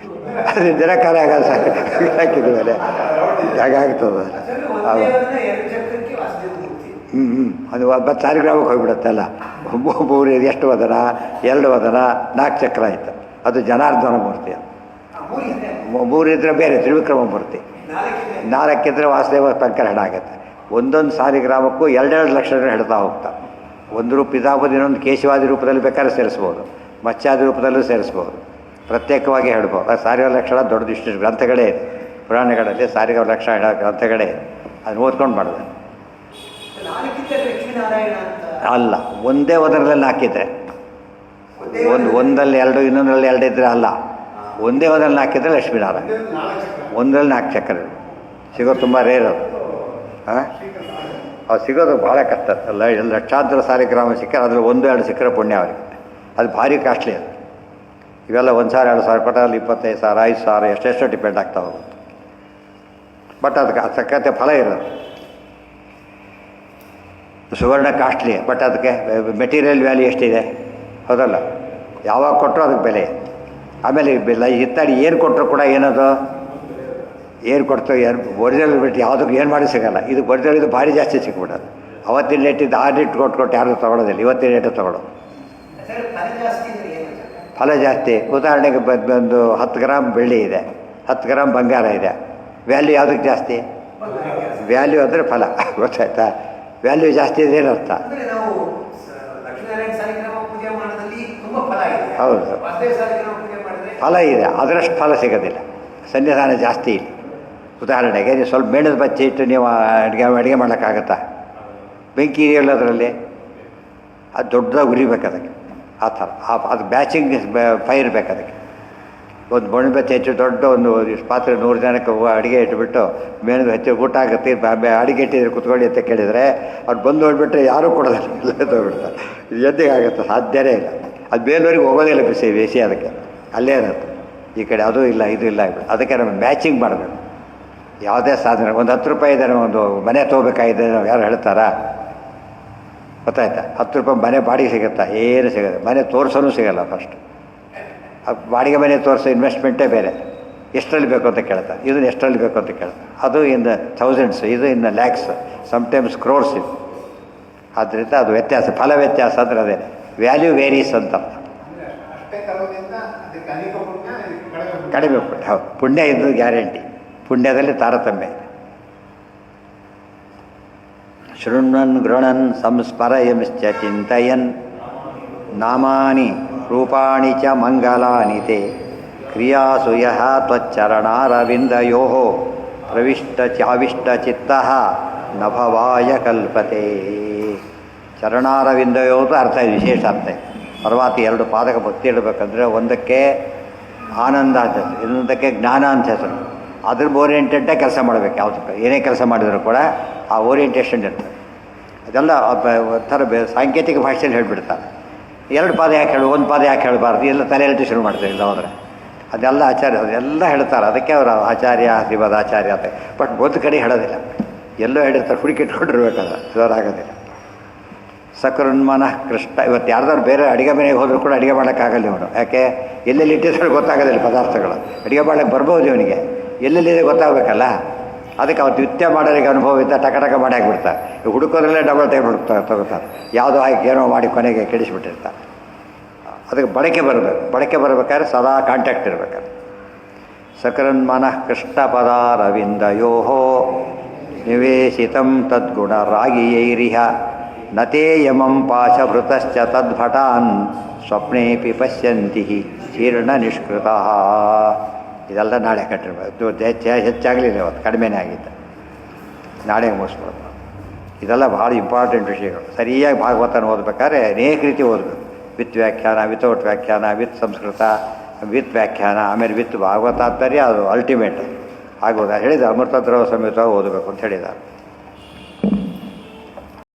ಅದು ನಿರಾಕಾರ ಆಗಲ್ಲ, ಹಾಕಿದ ಮೇಲೆ ಹಾಗಾಗ್ತದೆ. ಅದು ಮತ್ತು ಸಾಲಿಗ್ರಾಮಕ್ಕೆ ಹೋಗಿಬಿಡುತ್ತಲ್ಲ. 3 ಎಷ್ಟು ವದನ, 2 ವದನ, 4 ಚಕ್ರ ಆಯಿತು. ಅದು ಜನಾರ್ದನ ಮೂರ್ತಿ. 3 ಇದ್ದರೆ ಬೇರೆ ತ್ರಿವಿಕ್ರಮ ಮೂರ್ತಿ, 4 ಇದ್ದರೆ ವಾಸುದೇವ ಟಂಕರ ಹೆಣ ಆಗುತ್ತೆ. ಒಂದೊಂದು ಸಾಲಿಗ್ರಾಮಕ್ಕೂ 2 ಲಕ್ಷ ಹೇಳ್ತಾ ಹೋಗ್ತಾರೆ. ಒಂದು ರೂಪ ಇದಾಗ್ಬೋದು, ಇನ್ನೊಂದು ಕೇಶವಾದಿ ರೂಪದಲ್ಲಿ ಬೇಕಾದ್ರೆ ಸೇರಿಸ್ಬೋದು, ಮತ್ಸ್ಯಾದಿ ರೂಪದಲ್ಲೂ ಸೇರಿಸ್ಬೋದು, ಪ್ರತ್ಯೇಕವಾಗಿ ಹೇಳ್ಬೋದು. ಅದು ಸಾರಿಗಾರ ಲಕ್ಷಣ ದೊಡ್ಡದು ಇಷ್ಟು ಗ್ರಂಥಗಳೇ ಇದೆ. ಪುರಾಣಗಳಲ್ಲಿ ಸಾರಿಗಾರ ಲಕ್ಷಣ ಹೇಳೋ ಗ್ರಂಥಗಳೇ ಇದೆ. ಅದನ್ನು ಓದ್ಕೊಂಡು ಮಾಡಿದೆ ಅಲ್ಲ. ಒಂದೇ ಒಂದರಲ್ಲಿ ಹಾಕಿದ್ರೆ ಒಂದಲ್ಲಿ 2, ಇನ್ನೊಂದರಲ್ಲಿ 2 ಇದ್ದರೆ ಅಲ್ಲ. ಒಂದೇ ಒಂದರಲ್ಲಿ ಹಾಕಿದರೆ ಲಕ್ಷ್ಮೀನಾರಾಯಣ. ಒಂದರಲ್ಲಿ 4 ಚಕ್ರ ಸಿಗೋದು ತುಂಬ ರೇರ್. ಅದು ಅದು ಸಿಗೋದು ಭಾಳ ಕಷ್ಟ. ಲಕ್ಷಾಂತರ ಸಾಲಿಗ್ರಾಮ ಸಿಕ್ಕರೆ ಅದರಲ್ಲಿ 1-2 ಸಿಕ್ಕರೆ ಪುಣ್ಯ ಅವರಿಗೆ. ಅದು ಭಾರಿ ಕಾಸ್ಟ್ಲಿ. ಅದು ಇವೆಲ್ಲ 1,000-2,000 ಕೊಟ್ಟಲ್ಲಿ 25,000 5,000 ಎಷ್ಟೆಷ್ಟೋ ಡಿಪೆಂಡ್ ಆಗ್ತಾ ಹೋಗುತ್ತೆ. ಬಟ್ ಅದಕ್ಕೆ ಸಕ್ಕತ್ತೆ ಫಲ ಇರೋದು. ಸುವರ್ಣ ಕಾಸ್ಟ್ಲಿ, ಬಟ್ ಅದಕ್ಕೆ ಮೆಟೀರಿಯಲ್ ವ್ಯಾಲ್ಯೂ ಎಷ್ಟಿದೆ, ಹೌದಲ್ಲ? ಯಾವಾಗ ಕೊಟ್ಟರು ಅದಕ್ಕೆ ಬೆಲೆ. ಆಮೇಲೆ ಹಿತ್ತಾಡಿ ಏನು ಕೊಟ್ಟರು ಕೂಡ ಏನದು ಏನು ಕೊಡ್ತೋ ಒರಿಜಿನಲ್ ಬಿಟ್ಟು ಯಾವುದಕ್ಕೆ ಏನು ಮಾಡಿ ಸಿಗೋಲ್ಲ. ಇದು ಒರಿಜಿನಲ್, ಇದು ಭಾರಿ ಜಾಸ್ತಿ ಸಿಕ್ಬಿಡೋದು. ಅವತ್ತಿನ ರೇಟಿದ್ದು ಆ ರೇಟ್ ಕೊಟ್ಟು ಯಾರು ತೊಗೊಳೋದಿಲ್ಲ, ಇವತ್ತಿನ ರೇಟು ತೊಗೊಳೋದು. ಫಲ ಜಾಸ್ತಿ. ಉದಾಹರಣೆಗೆ ಒಂದು 10 ಗ್ರಾಮ್ ಬೆಳ್ಳಿ ಇದೆ, 10 ಗ್ರಾಮ್ ಬಂಗಾರ ಇದೆ. ವ್ಯಾಲ್ಯೂ ಯಾವುದಕ್ಕೆ ಜಾಸ್ತಿ? ವ್ಯಾಲ್ಯೂ ಅಂದರೆ ಫಲ, ಗೊತ್ತಾಯ್ತಾ? ವ್ಯಾಲ್ಯೂ ಜಾಸ್ತಿ ಇದೆ ಏನರ್ಥ? ಹೌದು, ಫಲ ಇದೆ, ಅದರಷ್ಟು ಫಲ ಸಿಗೋದಿಲ್ಲ. ಸನ್ನಿಧಾನ ಜಾಸ್ತಿ ಇಲ್ಲಿ. ಉದಾಹರಣೆಗೆ ನೀವು ಸ್ವಲ್ಪ ಮೇಣದ ಬಚ್ಚಿ ಇಟ್ಟು ನೀವು ಅಡುಗೆ ಮಾಡೋಕ್ಕಾಗತ್ತಾ? ಬೆಂಕಿ ಇದೆಯಲ್ಲ ಅದರಲ್ಲಿ, ಅದು ದೊಡ್ಡದಾಗಿ ಉರಿಬೇಕು ಅದಕ್ಕೆ. ಆ ಥರ ಅದು ಬ್ಯಾಚಿಂಗ್ ಫೈರ್ ಬೇಕು ಅದಕ್ಕೆ. ಒಂದು ಬಣ್ಣ ಬೆಚ್ಚ ಹೆಚ್ಚು ದೊಡ್ಡ ಒಂದು ಪಾತ್ರೆ 100 ಜನಕ್ಕೆ ಅಡುಗೆ ಇಟ್ಬಿಟ್ಟು ಮೇಣದ ಹೆಚ್ಚು ಊಟ ಆಗುತ್ತೆ, ಅಡುಗೆ ಇಟ್ಟಿದ್ರೆ ಕುತ್ಕೊಳ್ಳಿ ಅಂತ ಕೇಳಿದರೆ ಅವ್ರು ಬಂದು ನೋಡಿಬಿಟ್ರೆ ಯಾರೂ ಕೊಡೋದಿಲ್ಲ, ತೊಗೊಬಿಡ್ತಾರೆ. ಇದು ಎದ್ದಿಗೆ ಆಗುತ್ತೆ, ಸಾಧ್ಯವೇ ಇಲ್ಲ. ಅದು ಬೇಲೂರಿಗೆ ಹೋಗೋದಿಲ್ಲ, ಬಿಸಿ ಅದಕ್ಕೆ ಅಲ್ಲೇ ಇರುತ್ತೆ. ಈ ಕಡೆ ಅದು ಇಲ್ಲ, ಇದು ಇಲ್ಲ. ಅದಕ್ಕೆ ನಮಗೆ ಮ್ಯಾಚಿಂಗ್ ಮಾಡಬೇಕು. ಯಾವುದೇ ಸಾಧನೆ, ಒಂದು 10 ರೂಪಾಯಿ ಇದೆ, ಒಂದು ಮನೆ ತೊಗೋಬೇಕಾಗಿದೆ ಯಾರು ಹೇಳ್ತಾರಾ? ಗೊತ್ತಾಯ್ತಾ? 10 ರೂಪಾಯಿ ಮನೆ ಬಾಡಿಗೆ ಸಿಗುತ್ತಾ? ಏನು ಸಿಗೋದು. ಮನೆ ತೋರಿಸೋನು ಸಿಗೋಲ್ಲ. ಫಸ್ಟ್ ಬಾಡಿಗೆ ಮನೆ ತೋರಿಸೋ ಇನ್ವೆಸ್ಟ್ಮೆಂಟೇ ಬೇರೆ. ಎಷ್ಟರಲ್ಲಿ ಬೇಕು ಅಂತ ಕೇಳ್ತಾರೆ, ಇದನ್ನು ಎಷ್ಟರಲ್ಲಿ ಬೇಕು ಅಂತ ಕೇಳ್ತಾರೆ. ಅದು ಇನ್ ಥೌಸಂಡ್ಸ್, ಇದು ಇನ್ ಲ್ಯಾಕ್ಸ್, ಸಮ್ಟೈಮ್ಸ್ ಕ್ರೋರ್ಸ್ ಇದು. ಆದ್ದರಿಂದ ಅದು ವ್ಯತ್ಯಾಸ, ಫಲ ವ್ಯತ್ಯಾಸ ಅಂದರೆ ಅದೇ ವ್ಯಾಲ್ಯೂ ವೇರೀಸ್ ಅಂತ. ಕಡಿಮೆ ಪುಣ್ಯ, ಹೌದು, ಪುಣ್ಯ ಇದ್ದು ಗ್ಯಾರಂಟಿ. ಪುಣ್ಯದಲ್ಲಿ ತಾರತಮ್ಯ ಇದೆ. ಶೃಣ್ವನ್ ಗೃಣನ್ ಸಂಸ್ಮರಯಂಶ್ಚ ಚಿಂತಯನ್ ನಾಮಾನಿ ರೂಪಾಣಿ ಚ ಮಂಗಲಾನಿ ತೇ ಕ್ರಿಯಾಸು ಯಃ ತ್ವಚ್ಚರಣಾರವಿಂದಯೋ ಪ್ರವಿಷ್ಟ ಚಾವಿಷ್ಟ ಚಿತ್ತ ನಭವಾಯ ಕಲ್ಪತೆ. ಚರಣಾರವಿಂದಯೋದು ಅರ್ಥ ಇದೆ, ವಿಶೇಷ ಅರ್ಥ ಇದೆ. ಪರಮಾತ್ಮ ಎರಡು ಪಾದಕ ಭಕ್ತಿ ಇಡಬೇಕಂದ್ರೆ ಒಂದಕ್ಕೆ ಆನಂದ ಅಂತ ಹೆಸರು, ಇನ್ನೊಂದಕ್ಕೆ ಜ್ಞಾನ ಅಂತ ಹೆಸರು. ಅದ್ರ ಓರಿಯೆಂಟೆಡ್ಡಾಗಿ ಕೆಲಸ ಮಾಡಬೇಕು. ಯಾವುದಕ್ಕೆ ಏನೇ ಕೆಲಸ ಮಾಡಿದರೂ ಕೂಡ ಆ ಓರಿಯೆಂಟೇಷನ್ ಇರ್ತದೆ. ಅದೆಲ್ಲ ಥರ ಸಾಂಕೇತಿಕ ಭಾಷೆಯಲ್ಲಿ ಹೇಳಿಬಿಡ್ತಾರೆ. ಎರಡು ಪಾದ ಯಾಕೆ ಹೇಳು, ಒಂದು ಪಾದ ಯಾಕೆ ಹೇಳಬಾರ್ದು, ಎಲ್ಲ ತಲೆಯಲ್ಲಿ ಶುರು ಮಾಡ್ತಾರೆ ಇಲ್ಲ ಹೋದರೆ. ಅದೆಲ್ಲ ಆಚಾರ್ಯ ಅದೆಲ್ಲ ಹೇಳ್ತಾರೆ. ಅದಕ್ಕೆ ಅವರು ಆಚಾರ್ಯ ಶ್ರೀಮದ್ ಆಚಾರ್ಯ ಅಂತ. ಬಟ್ ಒಂದು ಕಡೆ ಹೇಳೋದಿಲ್ಲ, ಎಲ್ಲೋ ಹೇಳಿರ್ತಾರೆ, ಹುಡುಕಿಟ್ಕೊಂಡಿರ್ಬೇಕಾದ್ರೆ ಜೋರಾಗೋದಿಲ್ಲ. ಸಕೃನ್ಮನಃ ಕೃಷ್ಣ. ಇವತ್ತು ಯಾರ್ದಾದ್ರು ಬೇರೆ ಅಡುಗೆ ಮನೆಗೆ ಹೋದರೂ ಕೂಡ ಅಡುಗೆ ಮಾಡೋಕ್ಕಾಗಲ್ಲ ಇವನು. ಯಾಕೆ ಎಲ್ಲೆಲ್ಲಿ ಇಟ್ಟಿದ್ರೆ ಗೊತ್ತಾಗೋದಿಲ್ಲ ಪದಾರ್ಥಗಳು. ಅಡುಗೆ ಮಾಡೋಕ್ಕೆ ಬರ್ಬೋದು ಇವನಿಗೆ, ಎಲ್ಲೆಲ್ಲಿದೆ ಗೊತ್ತಾಗಬೇಕಲ್ಲ. ಅದಕ್ಕೆ ಅವತ್ತು ನಿತ್ಯ ಮಾಡೋರಿಗೆ ಅನುಭವ ಇದ್ದ ಟಕ ಮಾಡಿ ಹಾಕಿಬಿಡ್ತಾರೆ. ಹುಡುಕೋದ್ರಲ್ಲೇ ಡಬಲ್ ಟೈಮ್ ತಗೋತಾರೆ. ಯಾವುದೋ ಹಾಕಿ ಏನೋ ಮಾಡಿ ಕೊನೆಗೆ ಕೆಡಿಸಿಬಿಟ್ಟಿರ್ತಾರೆ. ಅದಕ್ಕೆ ಬಳಕೆ ಬರಬೇಕು. ಬಳಕೆ ಬರಬೇಕಾದ್ರೆ ಸದಾ ಕಾಂಟ್ಯಾಕ್ಟ್ ಇರಬೇಕಾದ್ರೆ. ಸಕೃನ್ಮನಃ ಕೃಷ್ಣ ಪದಾರವಿಂದಯೋ ನಿವೇಶಿತಂ ತದ್ಗುಣ ರಾಗಿಯೈರಿಹ ನತೇ ಯಮಂ ಪಾಶಭೃತಶ್ಚ ತದ್ಭಟಾನ್ ಸ್ವಪ್ನೇಪಿ ಪಶ್ಯಂತಿ ಚೀರ್ಣ ನಿಷ್ಕೃತ. ಇದೆಲ್ಲ ನಾಳೆ ಕಟ್ಟಿರ್ಬೇಕು. ಹೆಚ್ಚಾಗಲಿಲ್ಲ, ಇವತ್ತು ಕಡಿಮೆನೇ ಆಗಿತ್ತು, ನಾಳೆ ಮುಗಿಸ್ಬೋದು. ಇದೆಲ್ಲ ಭಾಳ ಇಂಪಾರ್ಟೆಂಟ್ ವಿಷಯಗಳು. ಸರಿಯಾಗಿ ಭಾಗವತನ ಓದಬೇಕಾದ್ರೆ ಅನೇಕ ರೀತಿ ಓದಬೇಕು. ವಿತ್ ವ್ಯಾಖ್ಯಾನ, ವಿತೌಟ್ ವ್ಯಾಖ್ಯಾನ, ವಿತ್ ಸಂಸ್ಕೃತ, ವಿತ್ ವ್ಯಾಖ್ಯಾನ, ಆಮೇಲೆ ವಿತ್ ಭಾಗವತಾತ್ಮರ್ಯ. ಅದು ಅಲ್ಟಿಮೇಟ್ ಆಗೋದು ಹೇಳಿದ. ಅಮೃತದ್ರವ ಸಮೇತ ಓದಬೇಕು ಅಂತ ಹೇಳಿದ್ದಾರೆ.